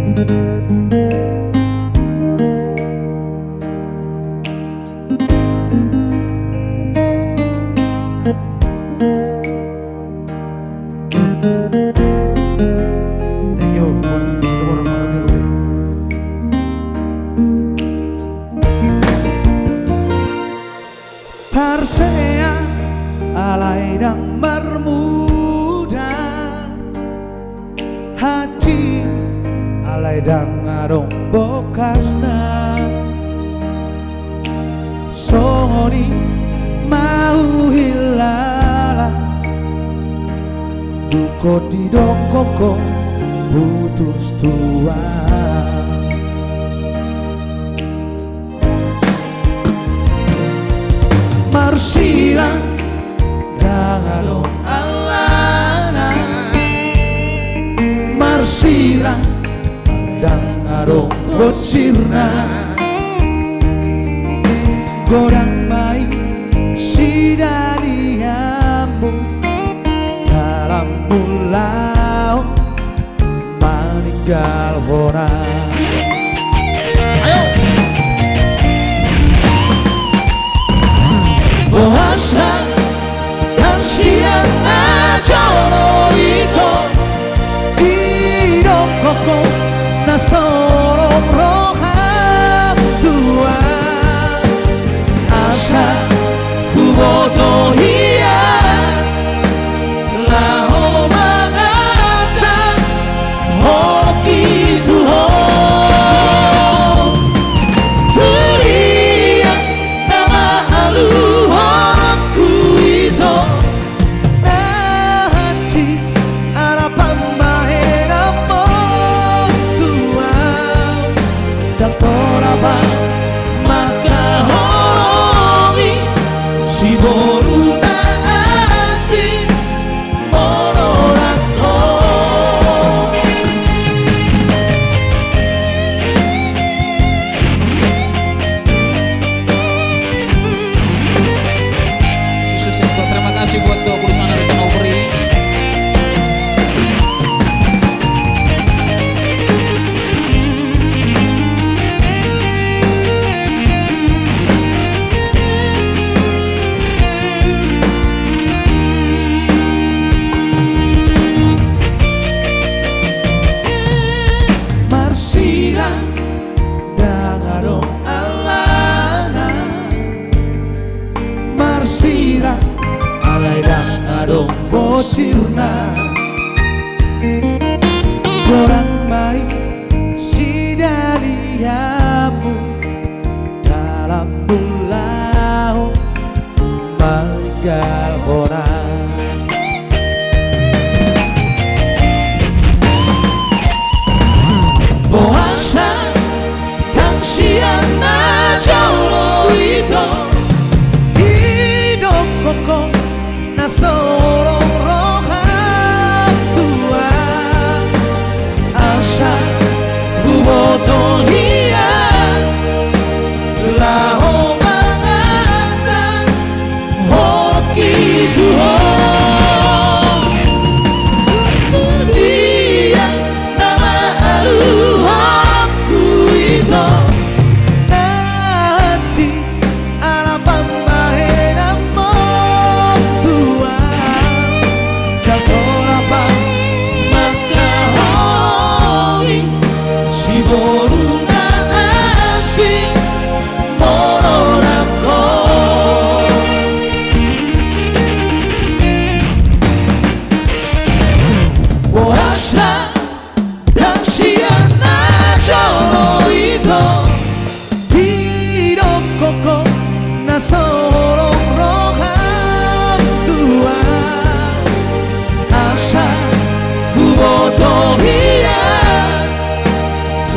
Thank you buat orang-orang di rumah. Tarsea alai dang bermuda, hati alai dang ngarong bokasna. Soni mau hilala, duko di dokoko putus tua. Marsira dangalo alana, Marsira dangalo bocirna. Godang main sidaliamu dalam pulau meninggal orang. Boasan dan siang najolo itu hidup koko nasorong roham tua. Asa ku boto hia laho mangatan hoki tuho. orang baik si daliamu dalam bulan mangga orang puasa tangsian na jauh itu hidup kokoh na sorong rohan tua asa buboto hiya lao mangata hoki tuho dia nama aluhanku itu nanti alam pambahe namo tua dan orang maka hoi si boruna asing moronako puasa dan siang jauh itu hidup kokoh na sorong rohan tua asa buboto hiya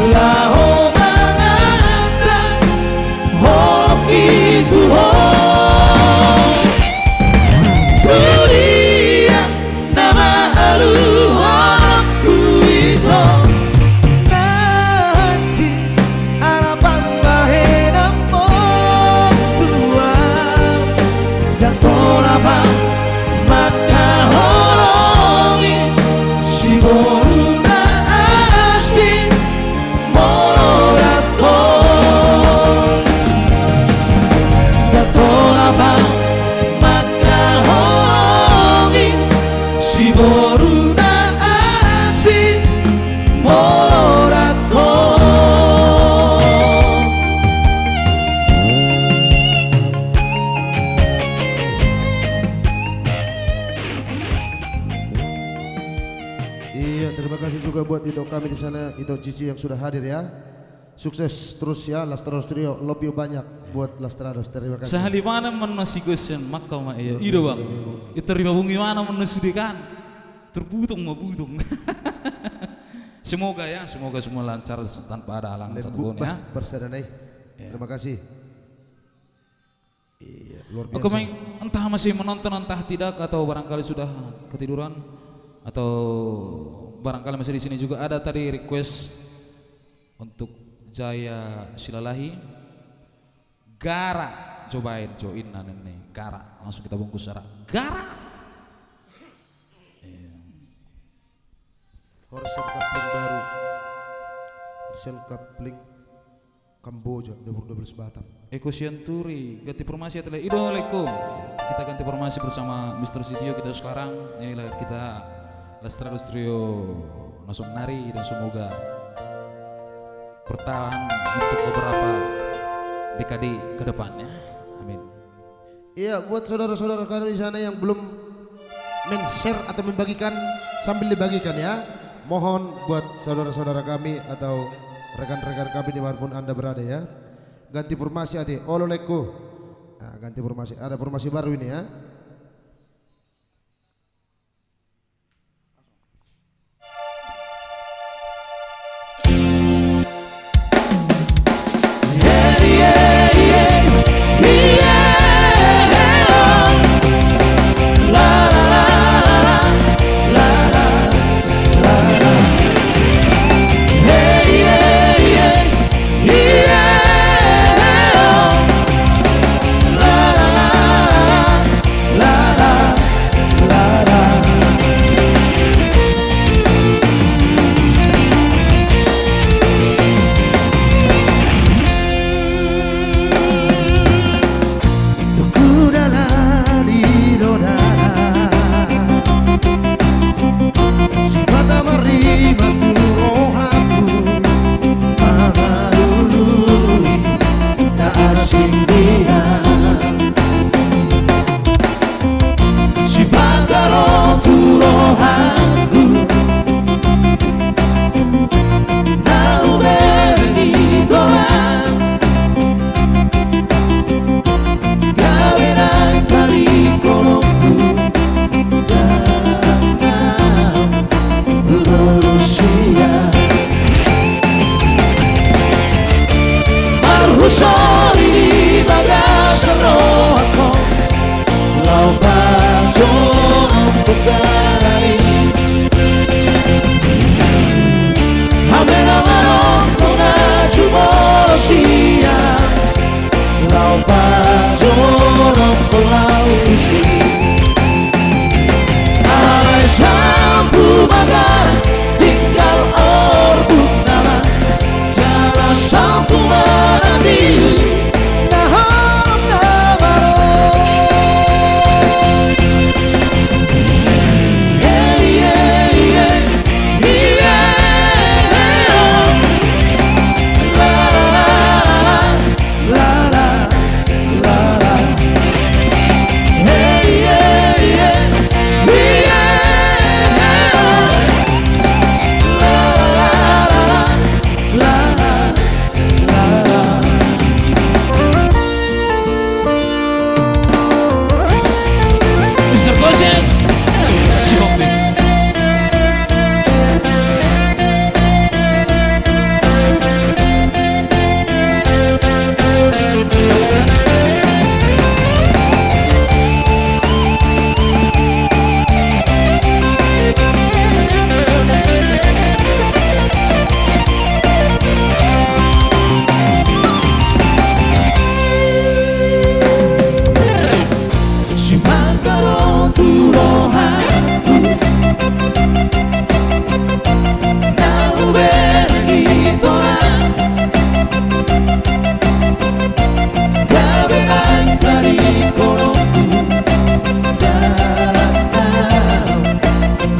lao mangata hoki tuho dunia nama aluhanku itu nanti alam pambahe namo tua dan tolapa maka horongi si boruna asing moronako dan tolapa maka horongi si boruna asing moronako. Iya, terima kasih juga buat Ito kami di sana, Ito Cici yang sudah hadir ya. Sukses terus ya, Lastrados Trio. Love you banyak buat Lastrados. Terima kasih. Sahali mana menasigusen maka ma iya. Ido bang. Iterima bungi mana menasudikan. Terbutung ma butung. Semoga ya, semoga semua lancar tanpa ada halangan satupun ya. Bersadanai. Terima kasih. Iya, luar biasa. Oke, Mike, entah masih menonton entah tidak atau barangkali sudah ketiduran atau barangkali masih di sini juga ada tadi request untuk Jaya Silalahi Gara, cobain join nih Gara, langsung kita bungkus secara Gara. Horizon Coupling baru, Horizon Coupling Kamboja 2012 Batam. Eko Sianturi ganti formasi adalah Idoleko. Kita ganti formasi bersama Mr. Sitio kita sekarang. Inilah kita Lastrados Trio langsung nari dan semoga bertahan untuk beberapa dekade ke depannya. Amin. Iya, buat saudara-saudara kalian di sana yang belum men-share atau membagikan sambil dibagikan ya. Mohon buat saudara-saudara kami atau rekan-rekan kami dimanapun Anda berada ya. Ganti formasi ade, ololeko. Nah, ganti formasi, ada formasi baru ini ya.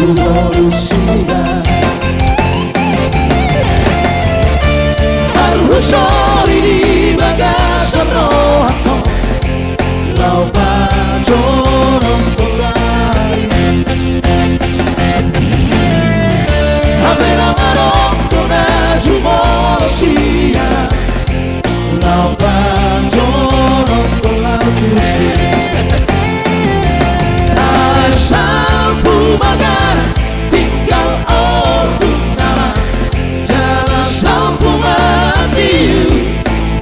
revolusiona. Arusori di bagasan rohano, lau pajoron tolai. Avena marok tona jumorosia, lau pajoron tolai. Asal pumagar tinggal ordung nama, jangan sampu mati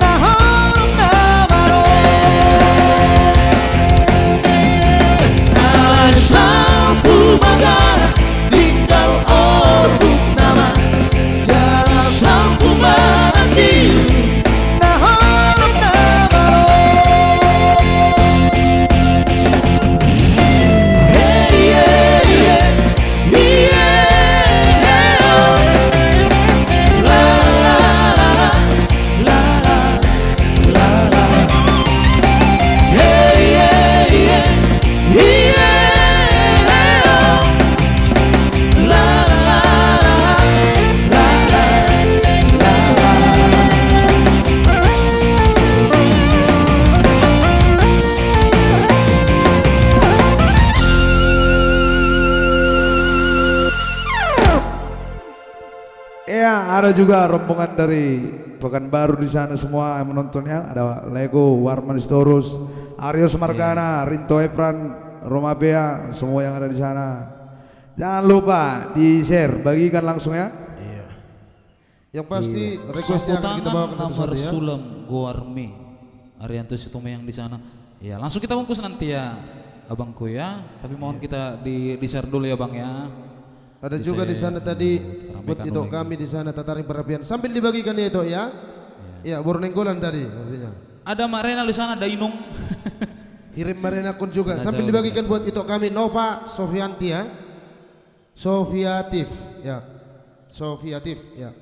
tahun namaro. Asal pumagar tinggal ordung nama, jangan sampu mati tahun namaro. Ya, ada juga rombongan dari Pekanbaru di sana semua yang menontonnya. Ada Lego, Warman Storus, Aryo Semargana, Rinto Efran, Roma Bea, semua yang ada di sana. Jangan lupa di share, bagikan langsung ya. Iya. Yang pasti requestnya akan kita bawakan nomor satu-satu ya. Sulam Goarmi Arianto Situma yang di sana. Ya, langsung kita bungkus nanti ya, abangku ya. Tapi mohon kita di share dulu ya bang ya. Ada juga di sana tadi buat ramaikan itu ulang. kami di sana tataring perapian sambil dibagikan ya itu ya. Ya, Bornenggolan tadi artinya. Ada Mak Renal di sana, Dainung. Kirim Marenakun juga Nggak sambil jauh, dibagikan buat itu kami Nova Sofianti ya. Sofiatif ya. Sofiatif ya.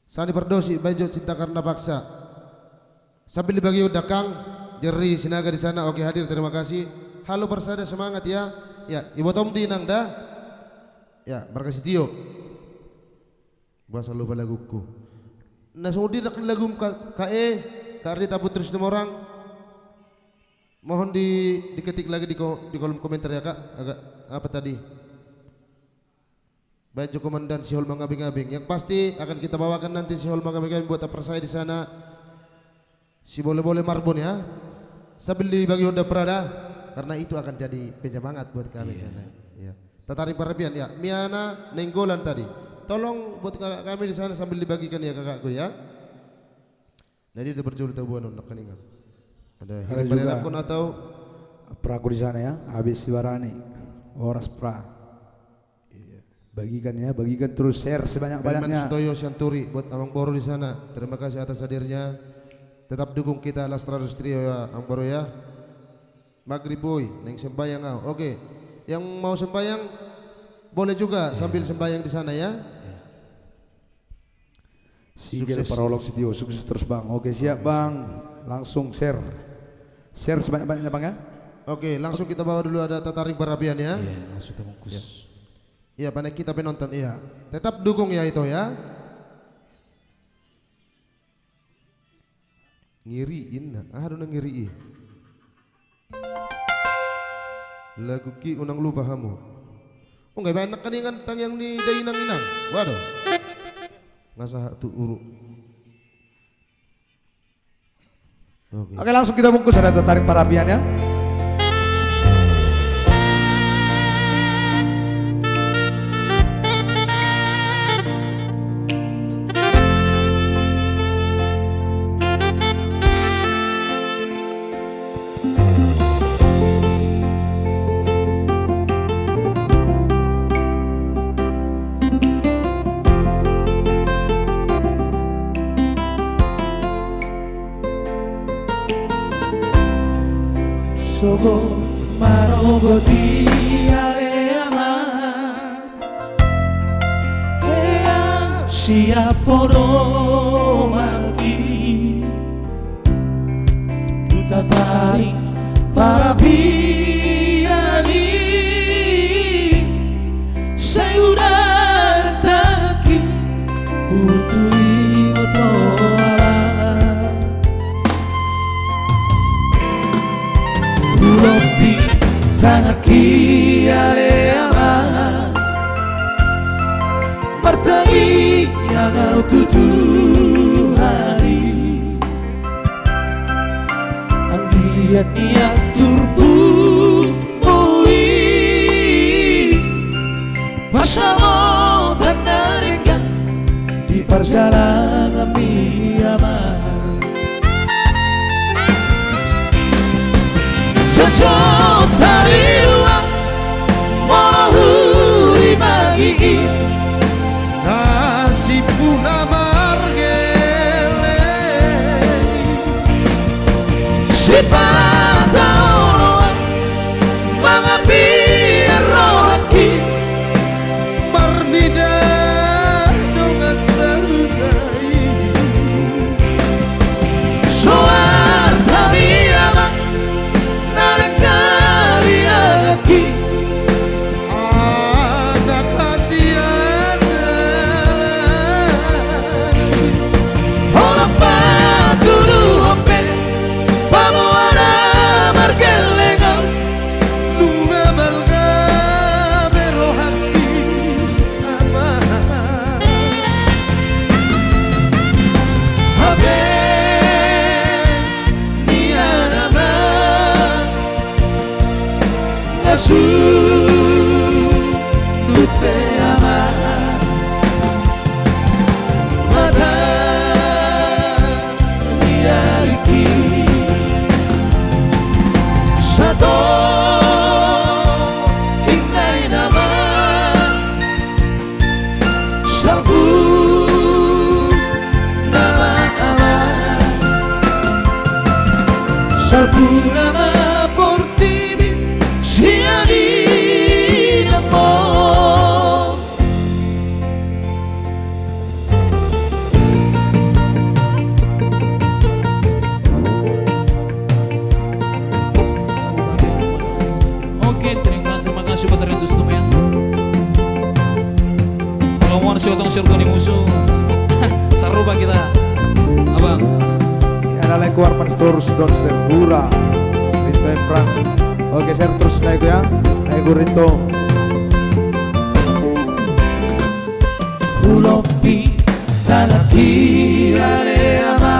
Sani Perdosi Bajo Cinta Karena Paksa. Sambil dibagi udah Kang Jerry Sinaga di sana. Oke hadir, terima kasih. Halo Persada, semangat ya. Ya, Ibu Tom Dinang dah. Ya, makasih Tio. Bahasa lupa laguku. Nah, sudah nak lagu KE Karita Putri Situmorang. Mohon diketik lagi di kolom komentar ya Kak. Agak apa tadi? Baju Komandan Sihol Mangabing-abing. Yang pasti akan kita bawakan nanti Sihol Mangabing-abing buat saya di sana. Si boleh-boleh Marbon ya. Sambil dibagi Honda Prada karena itu akan jadi penyemangat buat kami sana. Ya. Tataring Perapian ya. Miana Nenggolan tadi. Tolong buat kakak kami di sana sambil dibagikan ya kakakku ya. Nah, dia udah berjulur tabuan untuk keningan. Ada hidup pada akun atau Praku di sana ya, habis Siwarani, Oras Pra. Bagikan ya, bagikan terus share sebanyak-banyaknya. Sutoyo Santuri buat Amang Boro di sana. Terima kasih atas hadirnya. Tetap dukung kita Lastrados Trio ya, Amang Boro ya. Maghrib boy, neng sembayang kau. Oke, yang mau sembayang boleh juga sambil sembayang di sana ya. Sigel Sukses. Parolog Sitio, sukses terus bang. Oke siap bang, langsung share sebanyak-banyaknya bang ya. Oke, langsung kita bawa dulu ada Tataring Perapian ya. Iya, langsung kita bungkus. Iya, pandai kita penonton iya. Tetap dukung ya itu ya. Ngiriin nah, aduh ngiriin. Lagu ki unang lupa kamu. Oh nggak banyak kan yang tang yang di dainang-inang. Waduh. Ngasah tu uruk. Oke langsung kita bungkus, ada Tataring Perapian ya. Sogo marogoti aleama Ea siaporo mati Tataring Perapiani tujuh hari Ambiat yang turbumui Pasamo tanarikan di perjalanan miama Sejauh dari ruang Molahuri bagi Nasi puna margele Si pataoloan Mga rohaki Marnida dongas saludai Soarta miyama Narakali agaki Anak kasihan Ola patulu hope Pamuana margelengaw Nunga balga berohaki ama Habe niyanama Asu Nupe ama Mata Niyariki Satu Inay naman Salbu Nama ama Salbu nama portibi Siani namo Oke, terima kasih buat Rindu Stumen. Kalau mau nasi otong syurga nih musuh, seru bang kita, abang. Ada lagu Warman Storus Don Sempura Rinto Efran. Oke, share terus lagu ya. Lagu Rinto. Ulopi tanah kirane ama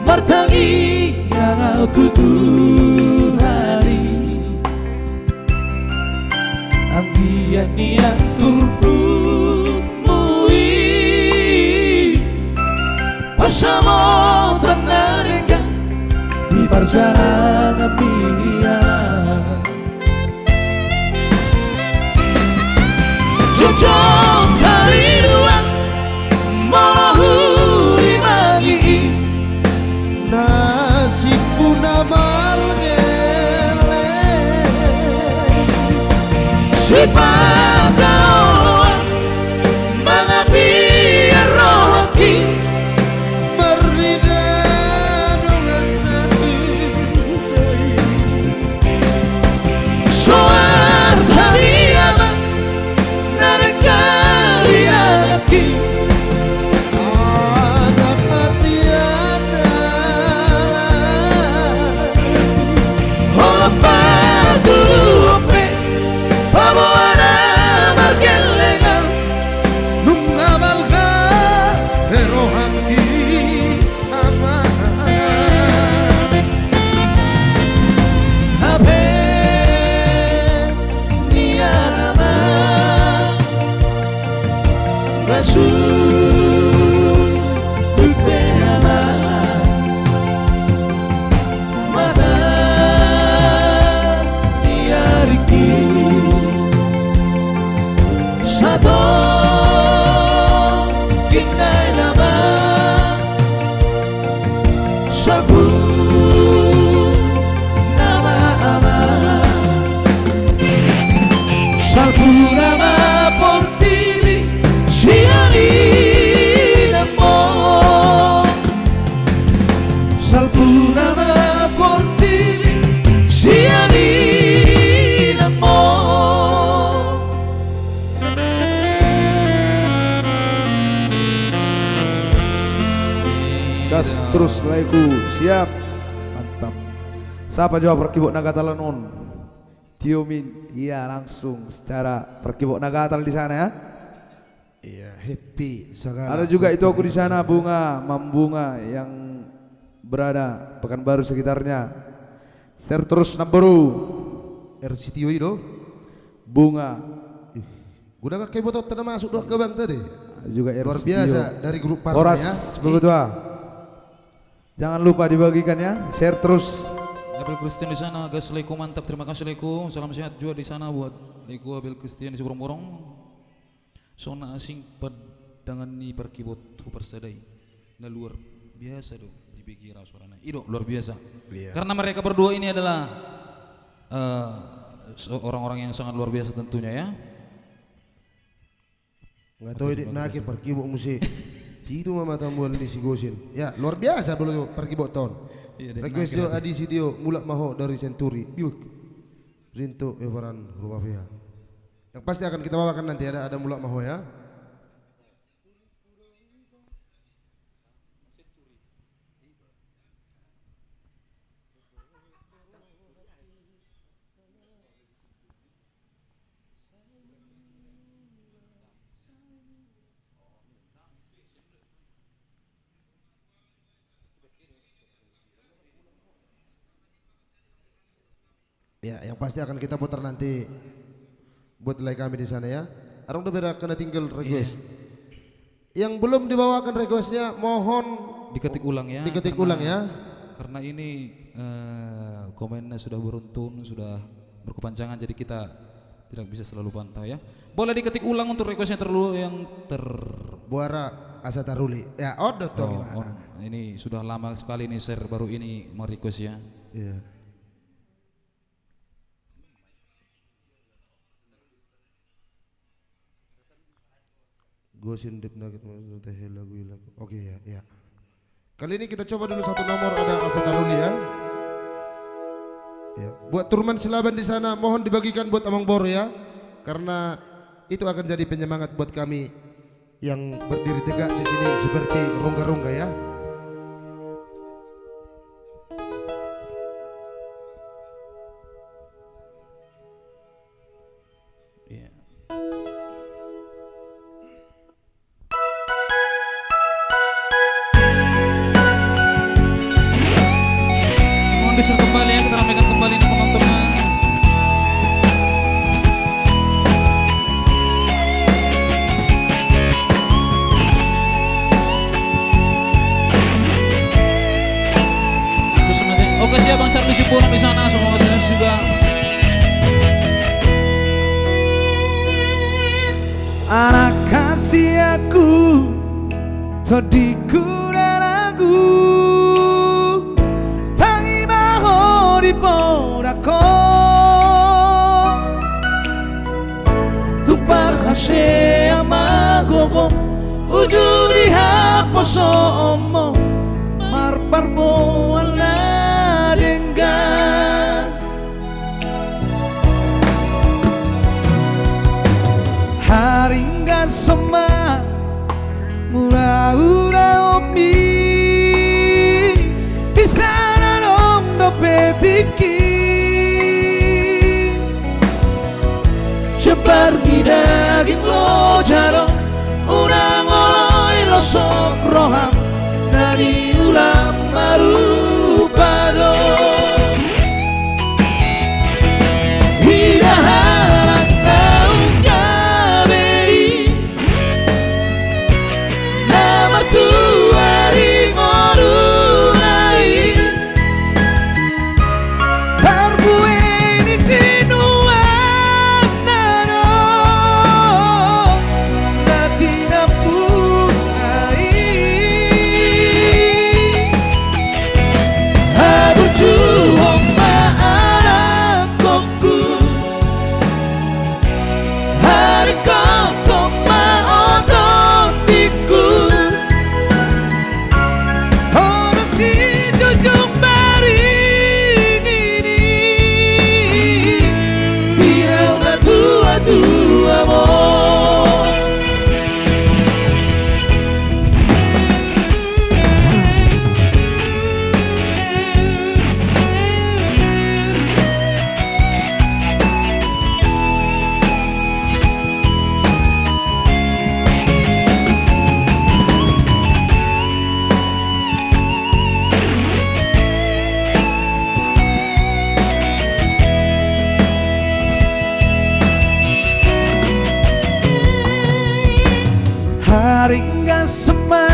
Martangi yang tujuh hari Ambian yang turbumui Pasamo tanarikan di perjalanan miama Jujur dari ruang Molahuri bagi Nasi puna margele Si pataoloan Mga rohaki Marnida dongas saludai Soarta miyama Narakali agaki Anak kasihan Ola patulu hope Pamuana margelengaw Nunga balga berohaki ama Habe niyanama Basu Dupe ama Mata Niyariki Satu Inay nama Sabu Nama ama Salbu nama portibi Siani namo Salbu nama portibi Siani namo Gas terus lagu. Siap. Mantap. Siapa jawab perkibuk Nagatal non? Tiomin. Iya langsung secara perkibuk Nagatal di sana ya. Iya, happy segala. Ada juga itu aku di sana bunga, membunga yang berada Pekanbaru sekitarnya. Share terus Namboru. RCTO itu Bunga. udah kayak botol tanda masuk doa ke bang tadi. Ada juga Luar RCTO. biasa dari grup Parma Horas ya. begitu ah. Jangan lupa dibagikan ya. Share terus. Abel Christian di sana, gas Leko mantap, terima kasih Leko. Salam sehat juga di sana buat Leko Abel Christian di Borong-Borong. Sona asing padangan ni perkibot hupersadai. Nah luar biasa dong dipikir suaranya. Ido luar biasa. Iya. Karena mereka berdua ini adalah orang-orang yang sangat luar biasa tentunya ya. Nggak tahu ini nakir pergi buat musik. Itu mama tambuhan di si Gosin. Ya luar biasa dulu pergi buat tahun. Request jo Adi Sitio mulak maho dari Century. Yuk. Rinto Evaran Rumafia. Yang pasti akan kita bawakan nanti ada mulak maho ya. Ya, yang pasti akan kita putar nanti buat like kami di sana ya. Arang udah beda kena tinggal request. Yang belum dibawakan requestnya mohon Diketik ulang ya. diketik ulang ya. Karena ini komennya sudah beruntun, sudah berkepanjangan, jadi kita tidak bisa selalu pantau ya. Boleh diketik ulang untuk requestnya yang Buara Asataruli. Ya, order tuh gimana? ini sudah lama sekali nih share baru ini mau request ya. Iya. Gosin Deep Nugget lagu. Oke ya, ya. Kali ini kita coba dulu satu nomor ada Asataruli ya. Ya, buat Turman Silaban di sana mohon dibagikan buat Amang Bor ya. Karena itu akan jadi penyemangat buat kami yang berdiri tegak di sini seperti rongga-rongga ya. Iya. Mohon di-share kembali ya, kita ramaikan kembali nih penontonnya. Oke siap Bang Charlie Sipurang di sana, semoga sukses juga. Anak kasih aku todiku dan aku tangi maho di podako tupar hase amagogo ujung di hapos omong marparbo ala denggan haringga sama mura-ura omi bisa nanong dopetiki cepat daging lo jaro unang oloy lo sok roham dari ulam marupado hidahalang taung gabei namar tua di morulai parbueni tinuan nano natina punai Maringga sema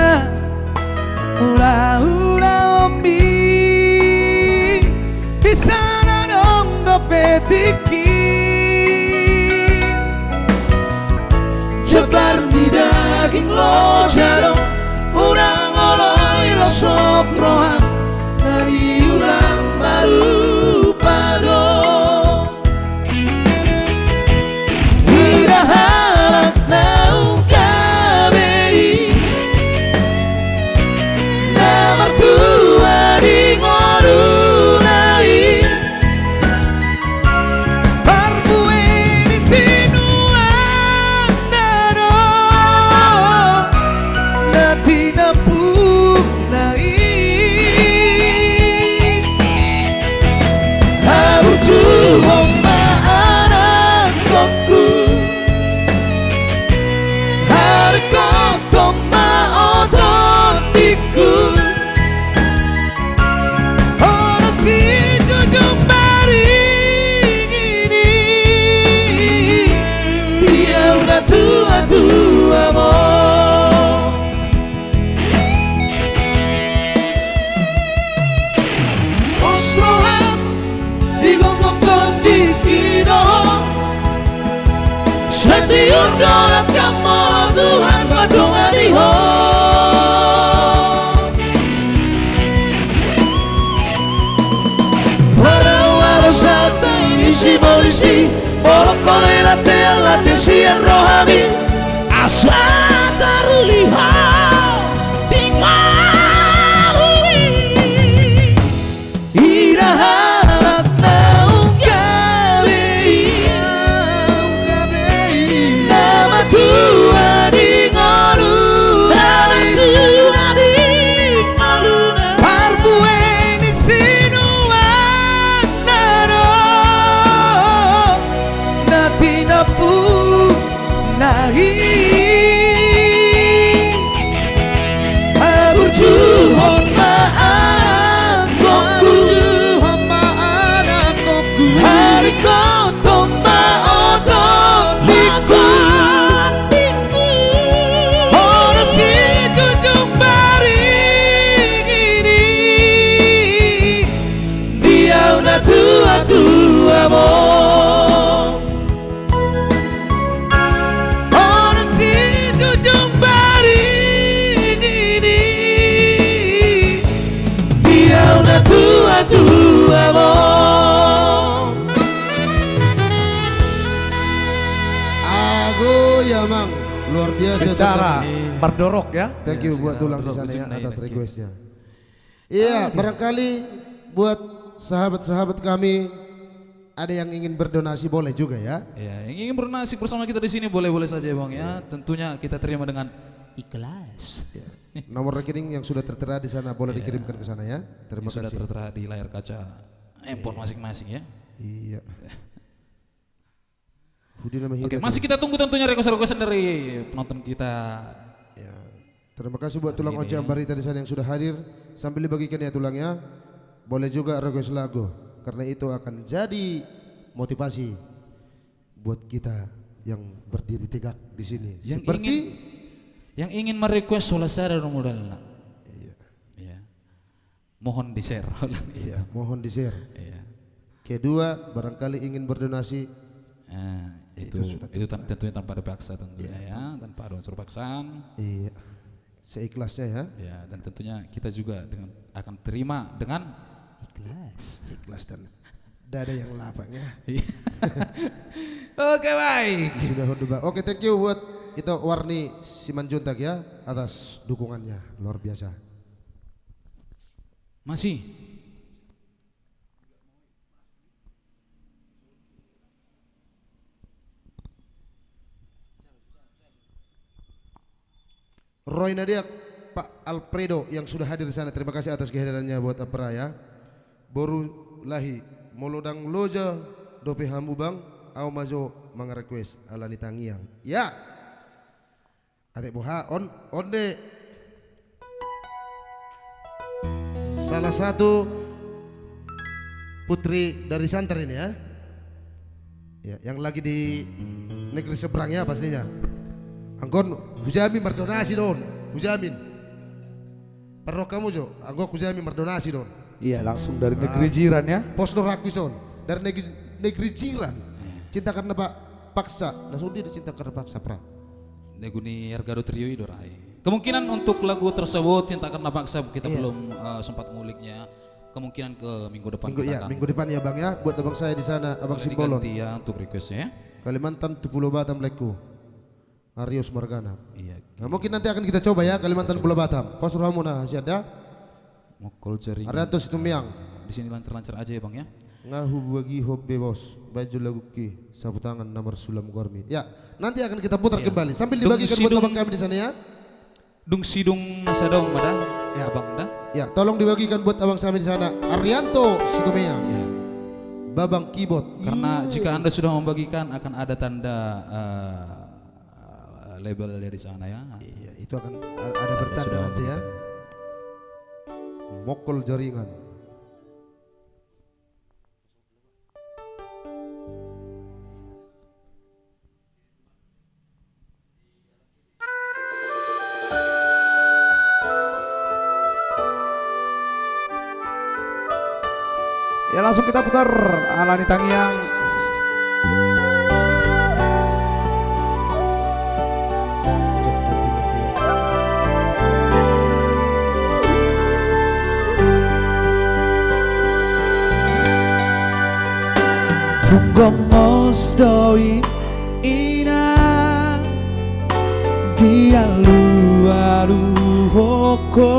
Ula-ula ombi Bisa dong dopetiki Jebar di daging lo jadong Unang oloi lo sok roham Dari ulang baru pado Hiraharak naung kabei Namar tua di ngorulai Parpue di sinuang nado Nati napung nai Habutu homa anak koku Harikoto maoton diku Ono si jujung baring ini Dia udah tua-tua mo Osrohan digonggong ton dikido Setiur dolat kamu Tuhan badong adiho Para waro sata isi polisi Bolok kore late sian rohami Asa taruliha Tingalui Iraharak naung kabei Nama tua di ngorulai Parpue di sinuang nado Nati napung nahi Aburjuhon ma'anak koku Harikoto ma'oton diku Ono si jujung baring ini Dia udah tua-tua mo Ono si jujung baring ini Dia udah tua-tua mo Ago ya mang, luar biasa. Secara berdorok ya. Thank you buat tulang di sana ya atas requestnya. Iya, barangkali buat sahabat-sahabat kami ada yang ingin berdonasi boleh juga ya. Ya, yang ingin bernasib bersama kita di sini boleh-boleh saja Bang ya. Tentunya kita terima dengan ikhlas. Nomor rekening yang sudah tertera di sana boleh dikirimkan ke sana ya. Terima Yang sudah kasih. tertera di layar kaca handphone masing-masing ya. Iya. Budi nama Oke, Hira masih tuh. kita tunggu tentunya request-requestan dari penonton kita. Ya. Terima kasih buat tulang Oce Ambarita di sana yang sudah hadir. Sambil dibagikan ya tulangnya. Boleh juga request lagu karena itu akan jadi motivasi buat kita yang berdiri tegak di sini. Yang Seperti yang ingin merequest solasara rumudalna. Iya. Mohon di-share. iya, mohon di-share. Iya. Kedua, barangkali ingin berdonasi. Nah, itu tentunya tanpa ada paksa tentunya ya, tanpa ada unsur paksaan. Iya. Seikhlasnya ya. Ya, dan tentunya kita juga akan terima dengan ikhlas. Ikhlas dan dada yang lapang ya. Oke, baik. Sudah hudubah. Oke, thank you buat itu Warni Simanjuntak ya atas dukungannya luar biasa. Masih Roy Nadiak, Pak Alfredo yang sudah hadir di sana. Terima kasih atas kehadirannya buat Apra ya. Boru lahi molodang loja dope hamubang au majo mangarequest alani tangiang. Ya. Ate boha onde salah satu putri dari santer ini ya. Ya, yang lagi di negeri seberang ya pastinya. Angkon hujamin berdonasi don. Hujamin. Perro kamu jo, angkon hujamin berdonasi don. Iya, langsung dari negeri jiran ya. Pos Norakuson dari negeri jiran. Cinta karena paksa, langsung dia cinta karena paksa pra. Neguni Argado Trio Idorai. Kemungkinan untuk lagu tersebut Cinta Karena Paksa kita belum sempat nguliknya. Kemungkinan ke minggu depan. Minggu depan ya bang ya. Buat abang saya di sana, abang Boleh Simbolon. diganti ya untuk requestnya ya. Kalimantan Pulau Batam Leku. Aryo Sumargana. Iya. Nah, mungkin nanti akan kita coba ya Kalimantan Pulau Batam. Pas Ramuna masih ada. Mokol jaring. Arianto Situmiang. Di sini lancar-lancar aja ya bang ya. Ngahu bagi hobe bos. Baju lagu ki. Sapu tangan nomor Sulam Gormi. Ya, nanti akan kita putar kembali sambil dibagikan buat abang kami di sana ya. Dung sidung sadong mada. Ya. Abang dah. Ya, tolong dibagikan buat abang kami di sana. Arianto Situmiang. Ya. Babang Keyboard. Karena jika Anda sudah membagikan akan ada tanda label dari sana ya. Iya, itu akan ada bertanda sudah nanti ya. Mokol jaringan. Ya langsung kita putar Alani Tangiang. Tunggong mos doi ina dia luaru hoko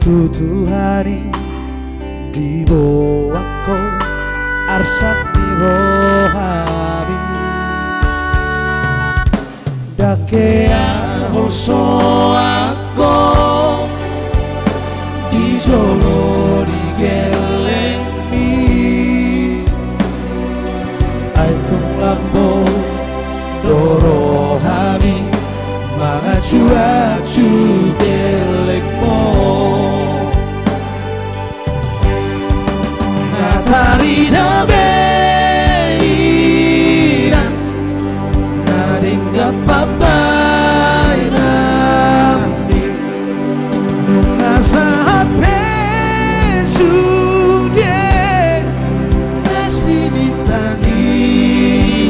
tutu hari di bawahku arsat di rohani dake ahoso aku di jolo di geleng aitung lambo doro hari maju gelekmo natari dabeira naringga papai nami nunga saat pesude nasi ditani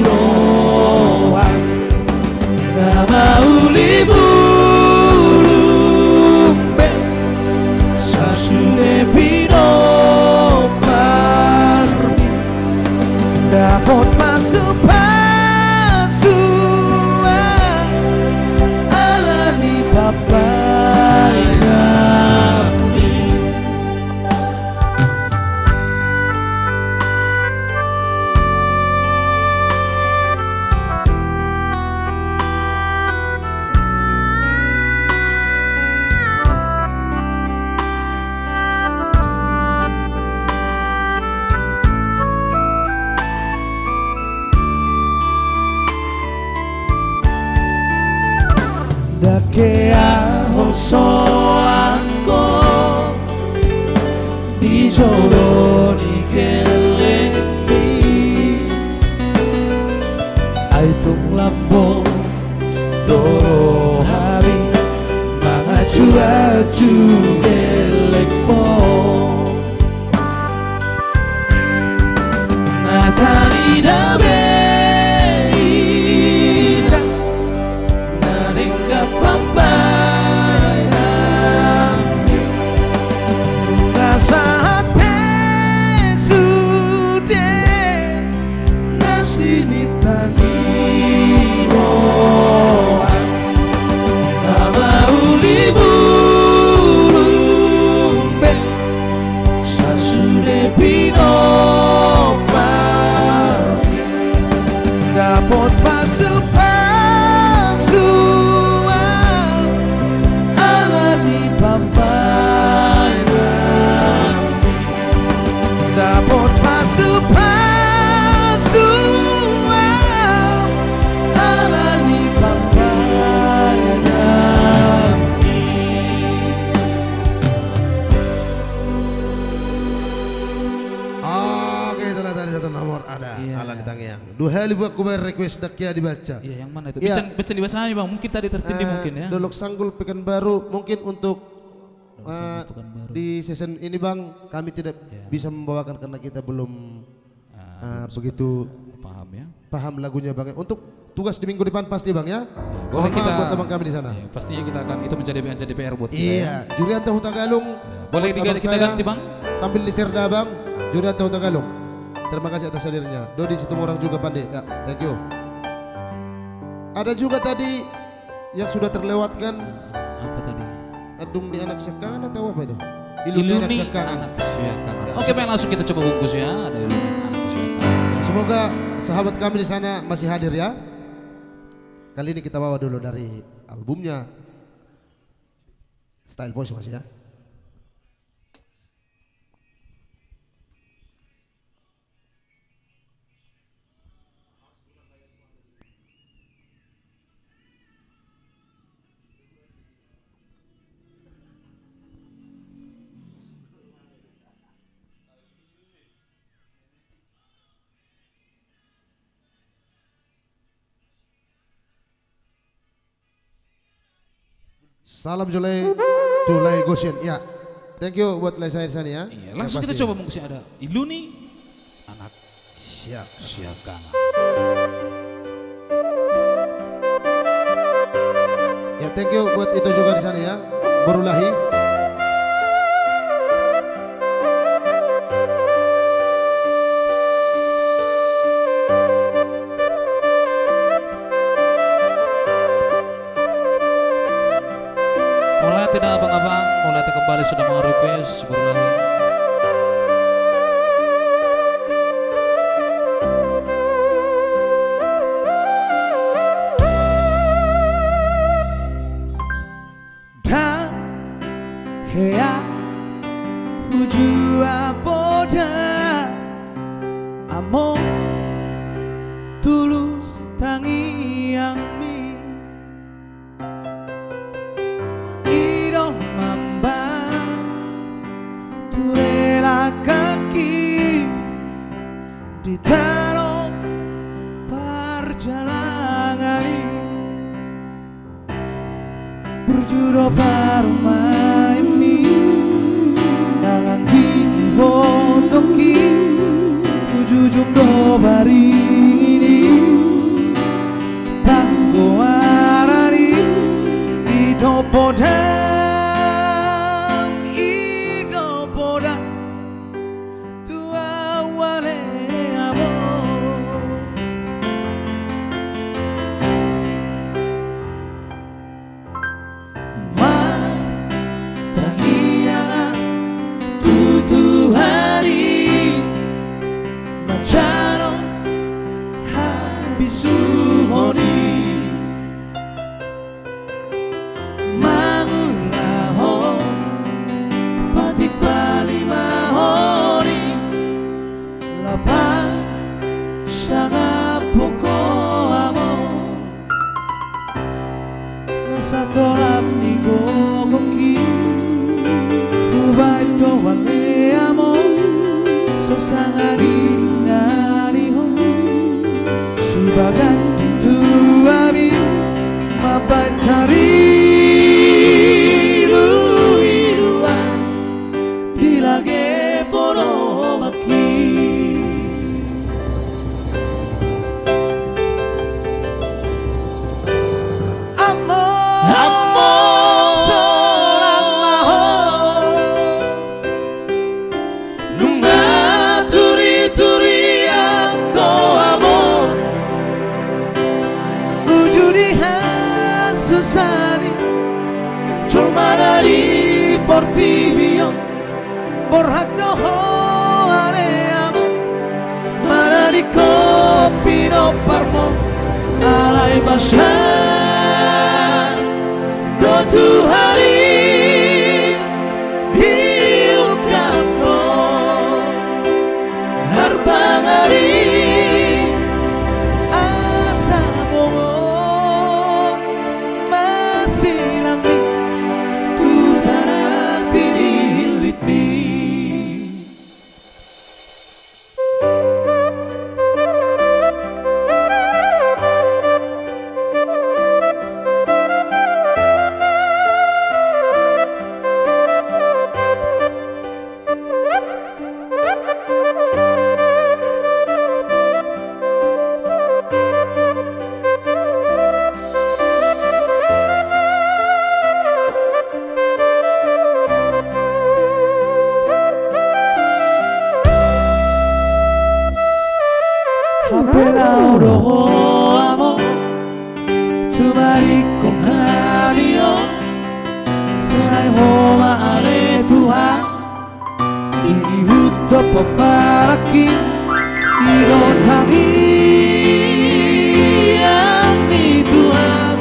rohan nama uli bulumbe sasude pino parmi dapat masuk pasuan alani papai nami dake ahoso aku di jolo di gelengki aitung lambo doro hari mangaju gelekmo natari dabe saat pesude nasi ditani rohan nama uli bulumbe sasude pino parmi dapat pasuan alani papai dapat pasuan alani papai nami. Oke, itulah tadi satu nomor ada. Alan Tangyang. Dua hali buat aku request dak ya dibaca. Iya, yang mana itu? Iya. Bisa dibahas kami Bang. Mungkin tadi tertindih mungkin ya. Dolok Sanggul Pekanbaru mungkin untuk Sanggul Pekanbaru. di season ini Bang kami tidak bisa membawakan karena kita belum begitu Paham ya. paham lagunya Bang. Untuk tugas di minggu depan pasti Bang ya. Boleh Mohon kita maaf buat teman kami di sana. Iya, pastinya kita akan itu menjadi PR buat kita. Iya, Jurianto Hutagalung. Boleh Buat abang kita saya, ganti Bang. Sambil diserda Bang, Jurianto Hutagalung. Terima kasih atas hadirnya. Dodi Situmorang juga Pandi. Ya, thank you. Ada juga tadi yang sudah terlewatkan Apa tadi? Adung di anak syakangan atau apa itu? Iluni anak syakangan. anak syakangan. Oke, Bang, langsung kita coba bungkus ya. Ada Iluni anak syakangan. Ya, semoga sahabat kami di sana masih hadir ya. Kali ini kita bawa dulu dari albumnya Style Voice Mas ya. Salam Jolai Tulai Gosien. Ya. Thank you buat saya di sana ya. Iya, langsung kita coba bungkusnya. Ada Iluni anak syakangan. Ya, thank you buat itu juga di sana ya. Berulahi. Mulai tidak abang-abang, mulai kembali sudah mau request baru lagi. Dan hea hujua boda amo tulus tangi yang mi idol mamba turela kaki ditaruh perjalanan ini berjudul Parmaimi nangang kini botoki ujung do baring ini tanggo arari ido podang tua wale amor Tangiangan tutu hari Macano habis suhoni Mangulaho patik palimahoni Lapa sangat pokok amor Nasa tolap ni gogoki Ubay doang le amo So sangat ingani ho Subagan tu abi Mabatari Luiruan Dilage poro maki Seorang mahal Nunga turi-turi aku amor Ujudi susani Cuma dari portibio Borhak doho ale amor Mana di kopi no parmo Alay basa Dotu hari diungkapno Harbang hari asa bohong masih langi tutara pinilit mi Apelaudo amo Tumari con Javier Sai homa ale Tuhan Ihuto paparaki Iro tangi Ami Tuhan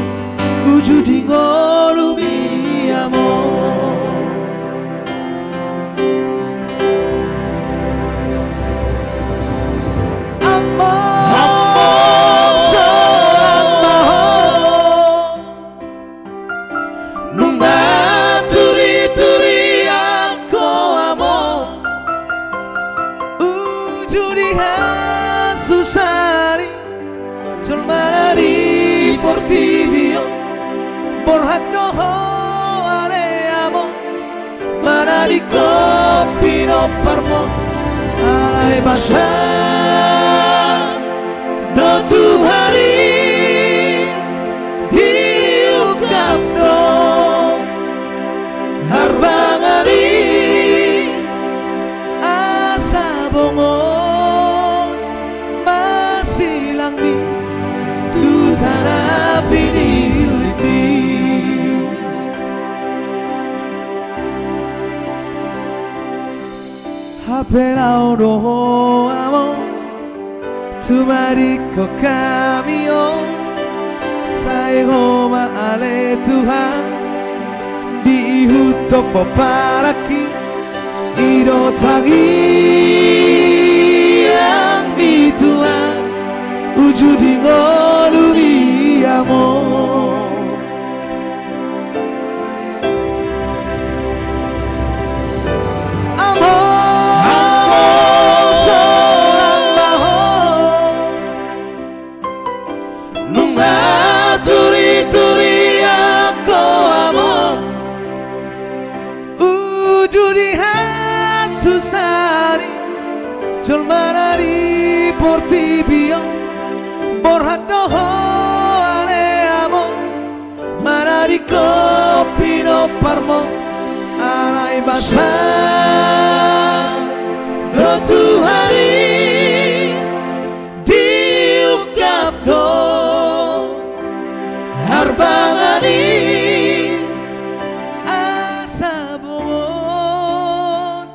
Ujudi ngolumi amor Amor seorang mahal Nunga turi-turi aku amor Ujudi susari Colmarari portibio Borhado ale amo Manari kopino parmo Alay basa No tuhari Diukap no Harbangari Asa bongon Masilang ni Tutana pinilipi Apelaudo amo Tumariko camion Sai homa ale Tuhan Dihuto paparaki Iro tangi Ami Tuhan Ujudi ngoluni amor Turi-turi aku amor Ujudi susari Colmarari portibio Borhado ale amor Manari kopino parmo Alay basa Do tuhari Diukap do Harbangani asa bongon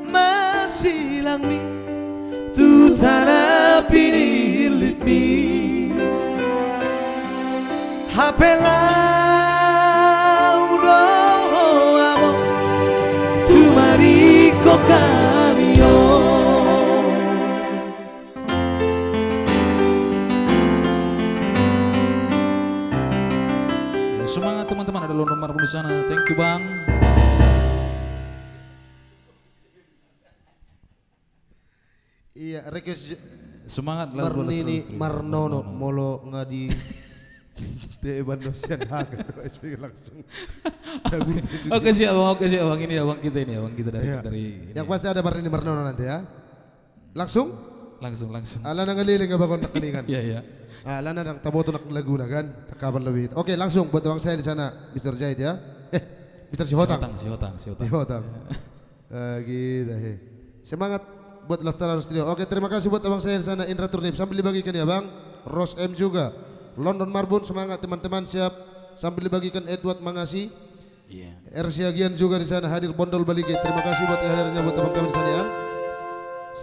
masilang mi tutana pinilit mi Apelaudo amo Tumariko camion Semangat teman-teman, ada london marbun di sana. Thank you bang. Iya, request Semangat lah. Marnini Marnono molo ngadi Te Bandosian Hagen langsung. Oke sih abang ini abang kita dari Iya. dari. Yang pasti ada Marnini Marnono nanti ya. Langsung? Langsung. Ala nangaliling nga bakon nakalingan. Iya. Lana nang taboto nak Laguna kan, kapan lebih. Oke, langsung buat abang saya di sana, Mr. Jahid ya. Mr. Si Hotang. Si Hotang. Gitu. Semangat buat Lestari Studio. Oke, terima kasih buat abang saya di sana, Indra Turnip. Sambil dibagikan ya bang, Ros M juga. London Marbun semangat teman-teman siap. Sambil dibagikan Edward Mangasi. Iya. Ersiagian juga di sana hadir Bondol Balige. Terima kasih buat kehadirannya buat abang kami di sana ya.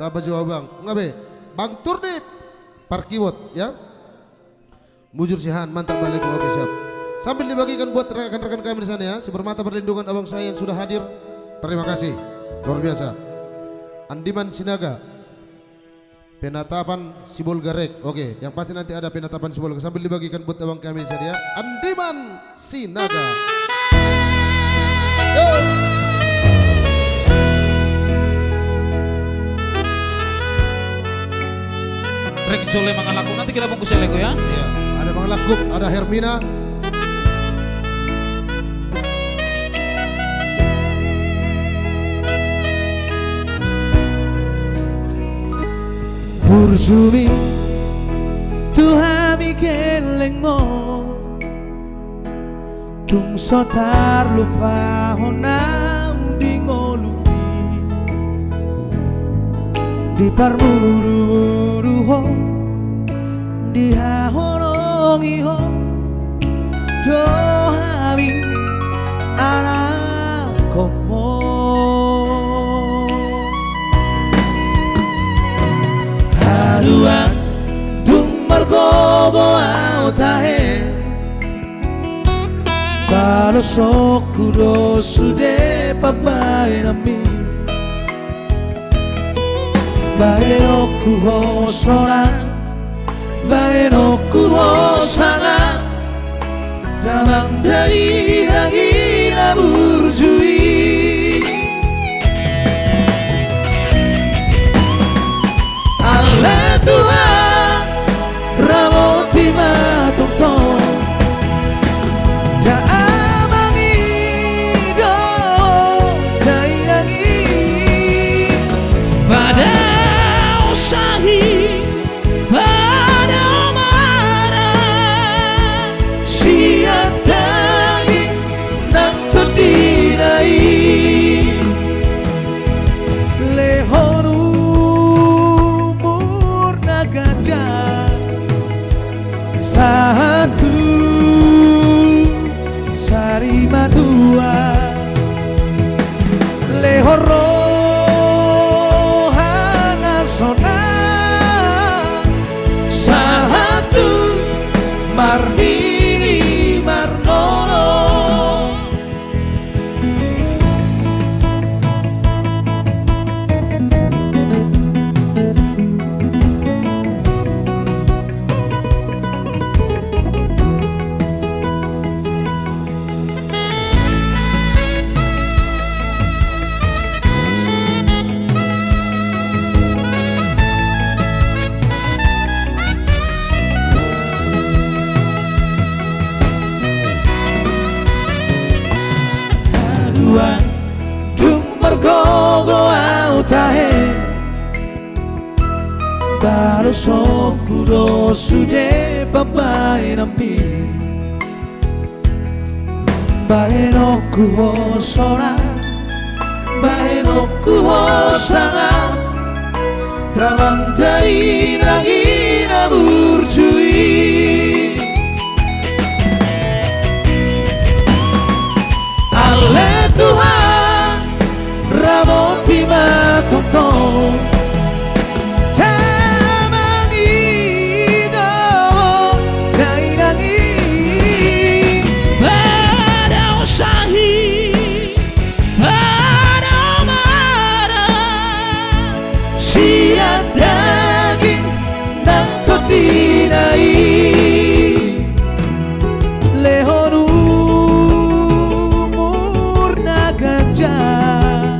Sahabat Jawa bang, ngabe, Bang Turnip, Parkiwot ya. Mujur Sihan, mantap balik. Oke siap. Sambil dibagikan buat rekan-rekan kami di sana ya, si bermata perlindungan abang saya yang sudah hadir. Terima kasih, luar biasa. Andiman Sinaga, penatapan Sibol Garek. Oke, yang pasti nanti ada penatapan Sibol. Sambil dibagikan buat abang kami di sana ya. Andiman Sinaga. Rek Jole mangalaku nanti kita bungkus lego ya. Iya. Ada Bang Lakup, ada Hermina. Bursumi Tuhan geleng mo Tung sotar lupa honam di ngolubi Di parmuru ho iho dohami anak komo Haruan Dumargogo au tahe Kalau sokuro sude papai nami Bae ku ho sorang Bae ku ho sanga Damang dari hangina burjui Allah Tuhan Ramoti matong satu sari matua lehoro hanasona satu marmini marnono Dumargogo au tahe Baru sokuro sude papai nampi Bae no kuho sora Bae no kuho sanga Tramantai nangina burjui Ale Tuhan Ramoti matong Tamangido Kainangi Pada usahi Pada marah Siat daging Nang todinai Lehonu murna gajah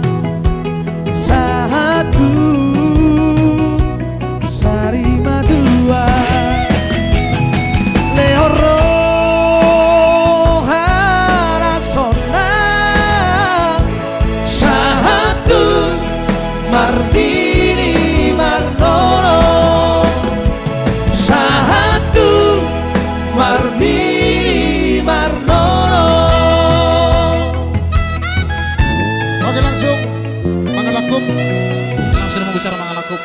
Satu sari madua Lehoro harasona Satu mardini marnono Satu mardini marnono Oke langsung Mangalakup. Langsung membesar Mangalakup.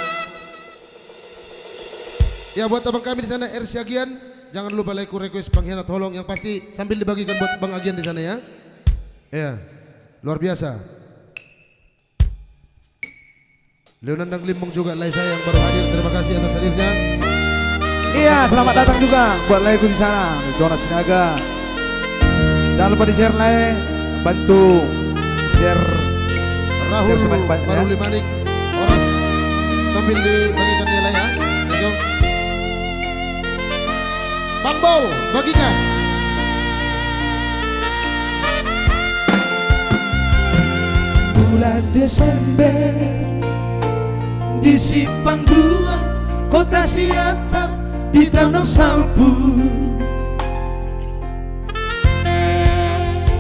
Ya buat abang kami di sana RC Agian, jangan lupa like request pengkhianat holong yang pasti sambil dibagikan buat Bang Agian di sana ya. Ya, luar biasa. Leonandang Limbong juga Laisa yang baru hadir, terima kasih atas hadirnya. Iya, selamat datang juga buat Laiku di sana, Dona Sinaga. Jangan lupa di share like, bantu share Rahul sebanyak-banyaknya. Maruli Manik, Oras sambil dibagikan nilai ya. Thank you. Bang Bol, bagikan. Bulan Desember di Simpang 2 Kota Siantar di Danau Salpu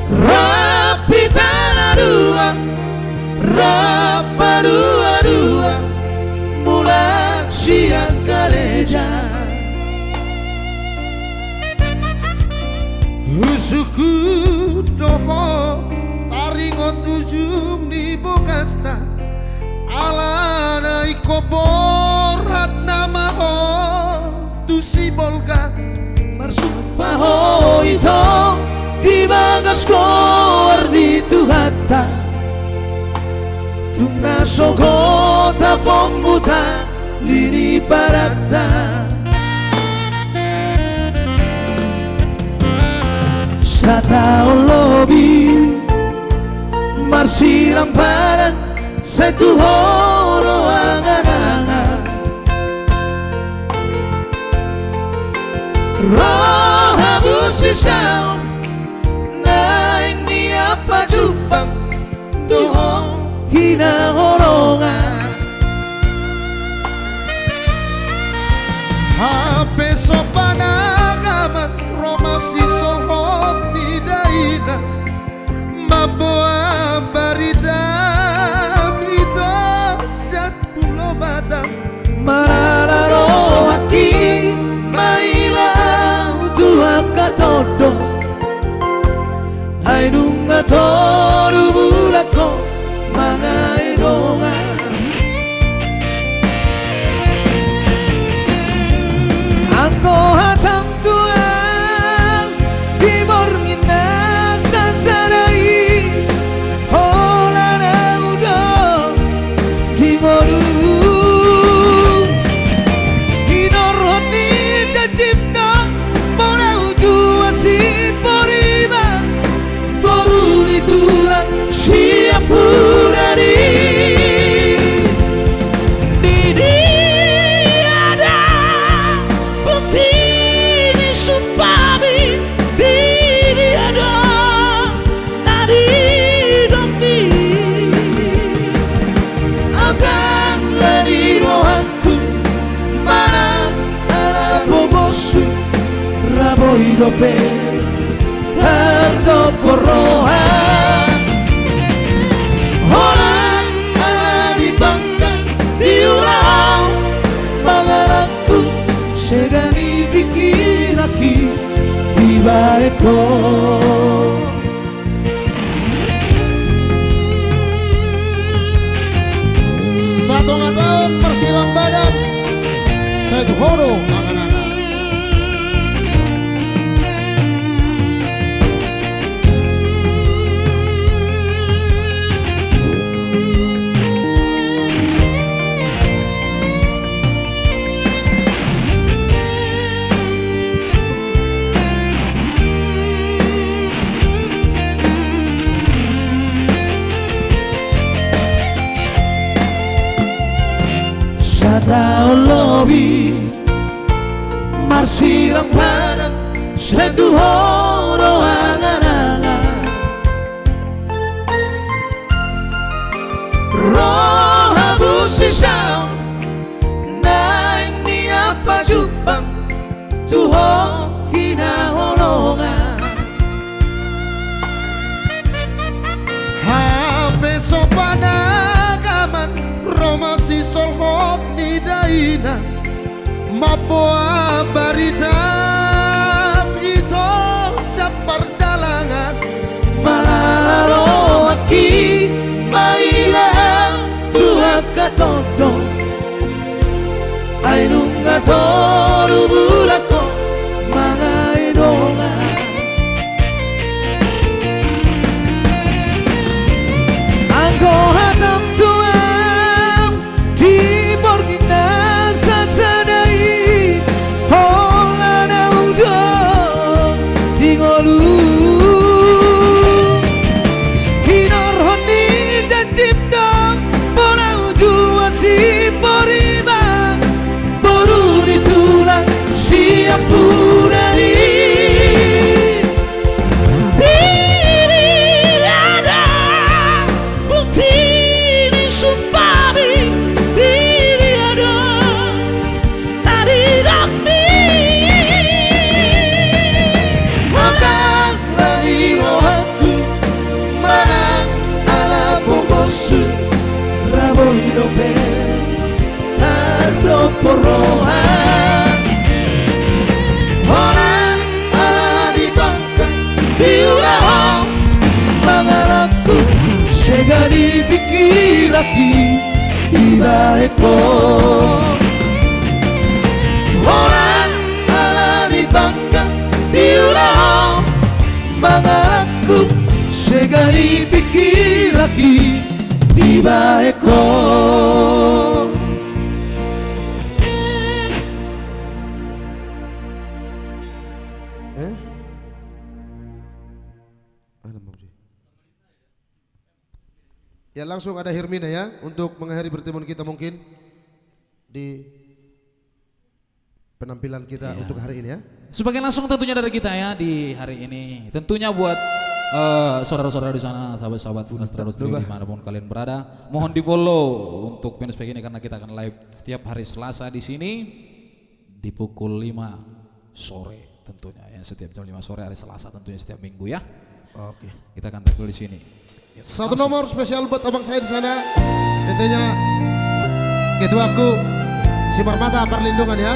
Rapi tanah dua Rapa dua Mulai siang gereja Usuku doho taringot ujung di Bogasta alana iko borat nama ho tu si bolga marsuk Maho ito di bagas ko ardi tuhata Tungna sogota pombuta lini parata Sata lobi marsirang para Setu horo angan-angan Roha busi sound Naing ni apa jupang Tuho hina horongan Hape sopanagaman Roma si solhok ni daina Maboa barida Mito siat pulo batang Marararo aki Mailau tua katodo Ainunga toru bulako Mga idongan Angko hatang tuan Timor ngina sansarai Hola na udo Tingoru Inorhoni jajibna Bona ujua si porima Boruni tulang siapurani Didi ada Bukti ni sumpabi Didi ada Nadi domi Akan lari rohanku Mana ala bobosu Raboi dope Tardo porohan Orang ala di bangka Diulang Mangalaku Segani pikiraki Di baiko Satu tahun persiram badan Setu horo angan-angan Sata lobi Marsirang panan Setu horo angan-angan Roha busi sound Naing ni apa jupang Tuho hina holongan Hape sopanagaman Roma si solhok ni daina Mapoa barita Ito sa perjalanan Mararo aki Mailang tuha katodo Ainunga toru bulako Mga idongan Angko hatang tuang Timor gina sasadai Hola na udo Dingolu Hinorhoni jajibna Bona ujua si porima Boruni tulang siapurani Diri ada Bukti ni sumpabi Diri ada Tadi dami Makan lagi rohanku Mana ala bobosu Raboi dope Tardo porohan Orang ala di bangka Diulang Mangalaku Segani pikiraki Ibaeko Orang ala di bangka Diulang Segani pikir lagi tiba ekor. Ya langsung ada Hermina ya untuk mengakhiri pertemuan kita mungkin di penampilan kita untuk hari ini ya. Sebagai langsung tentunya dari kita ya di hari ini. Tentunya buat saudara-saudara di sana, sahabat-sahabat Astra Lustri dimanapun kalian berada, mohon di follow untuk Pinspek ini karena kita akan live setiap hari Selasa di sini di pukul 5 sore tentunya ya, setiap jam 5 sore hari Selasa tentunya setiap minggu ya. Oke. Kita akan tampil di sini. Satu nomor spesial buat abang saya di sana, tentunya ketuaku si Marmata Perlindungan ya.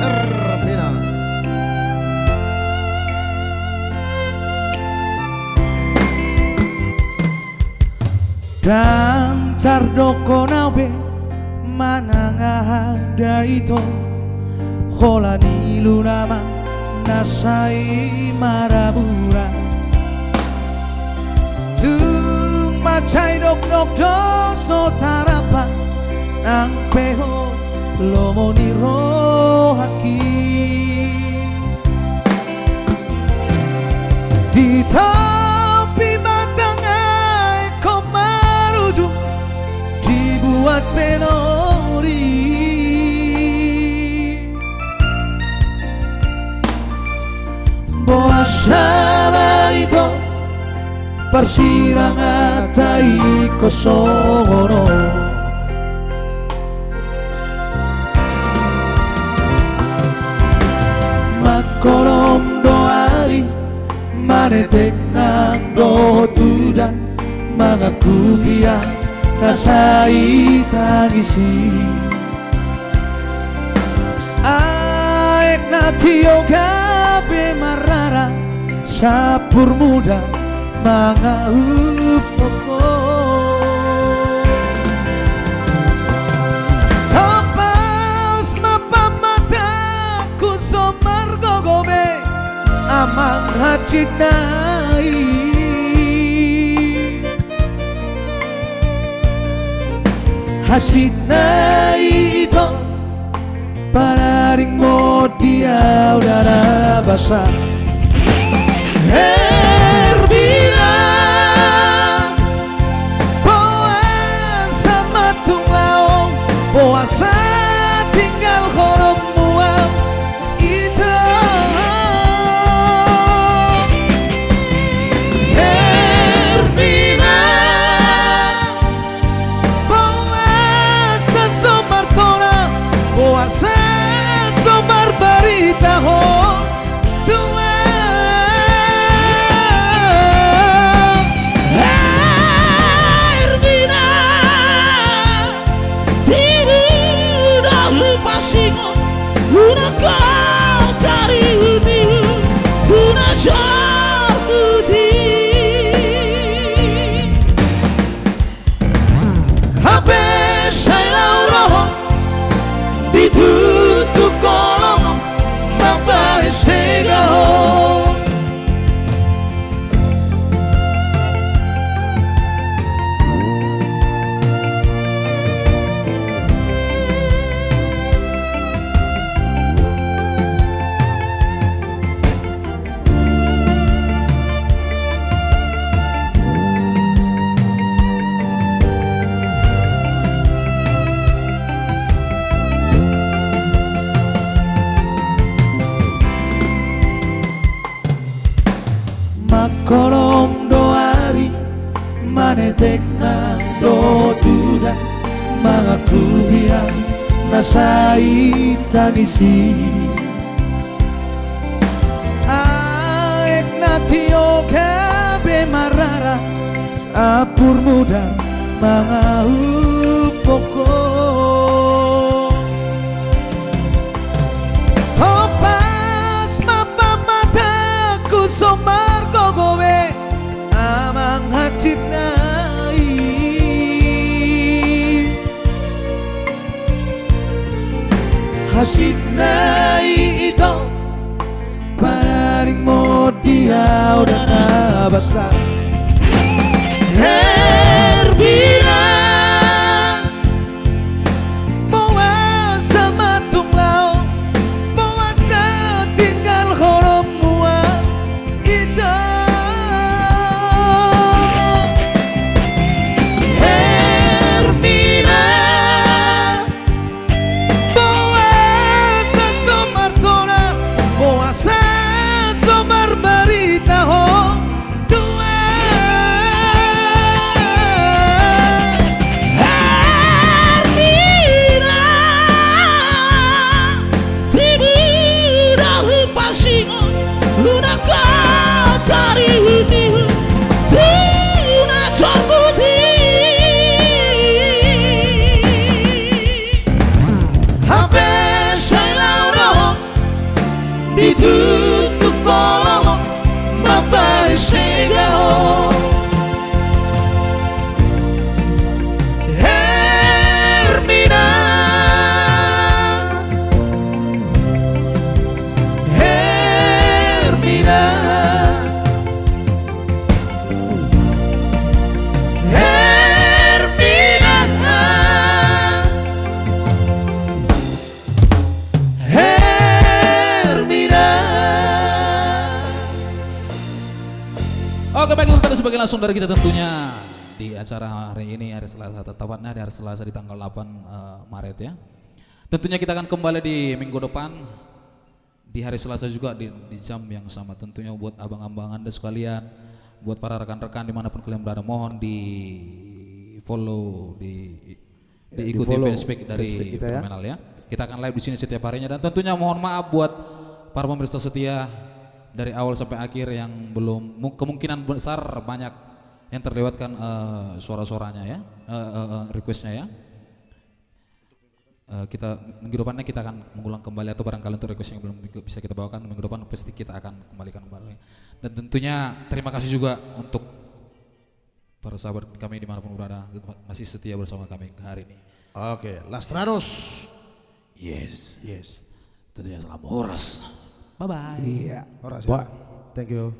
Hermina. Dan tardoko nabe manangahanda ito Kola nilu nama nasai marabura Tumacay dok doso tarapa Nang peho lomo ni rohaki Di tepi matangay komaruju Dibuat penori Boa sama itu Persirangan tai kosono Makolom doari Manetek nang do tudan Mga kubiya Nasai tangisi Aek na tiyo gabi marara Sapur muda Mga upoko Topas mapamataku somar gogobe Amang hacit nai Hasit nai ito Pararing mo dia udara basah Hermina Puasa matung laong Puasa tinggal korom muang Itu Hermina Puasa somar tona Puasa somar barita ho Una kau dari uni Una jauh di Habis saya roh Ditutup kolong Mampai segao Makolom doari manetek nang do tudan Mga kubiang nasai tangisi Aek na tiyo kabe marara Sapur muda mga upoko Topas mapamataku somar gogowe Amang hacit nai Hasit nai ito Para Garingmu dia udah nabasa. Herbina bawa sama tunglau, bawa setinggal horom mua itu. Herbina bawa sesomar tona, bawa sesomar berita ho tua. Ditutup kolom Bapak Segao Hermina Hermina Oke, baik, untuk sebagai langsung dari kita tentunya di acara hari ini, hari Selasa, tepatnya di hari Selasa di tanggal 8 Maret ya. Tentunya kita akan kembali di minggu depan di hari Selasa juga di jam yang sama. Tentunya buat abang-abang Anda sekalian, buat para rekan-rekan dimanapun kalian berada, mohon di follow diikuti follow fanspage dari fanspage kita ya. Fenomenal ya. Kita akan live di sini setiap harinya dan tentunya mohon maaf buat para pemirsa setia dari awal sampai akhir yang belum, kemungkinan besar banyak yang terlewatkan suara-suaranya ya, requestnya ya. Kita minggu depannya kita akan mengulang kembali atau barangkali untuk request yang belum bisa kita bawakan minggu depan pasti kita akan kembalikan kembali. Dan tentunya terima kasih juga untuk para sahabat kami dimanapun berada masih setia bersama kami hari ini. Oke, Lastrados. Yes. Yes. Tentunya salam horas. Bye bye. Iya. Horas ya. Thank you.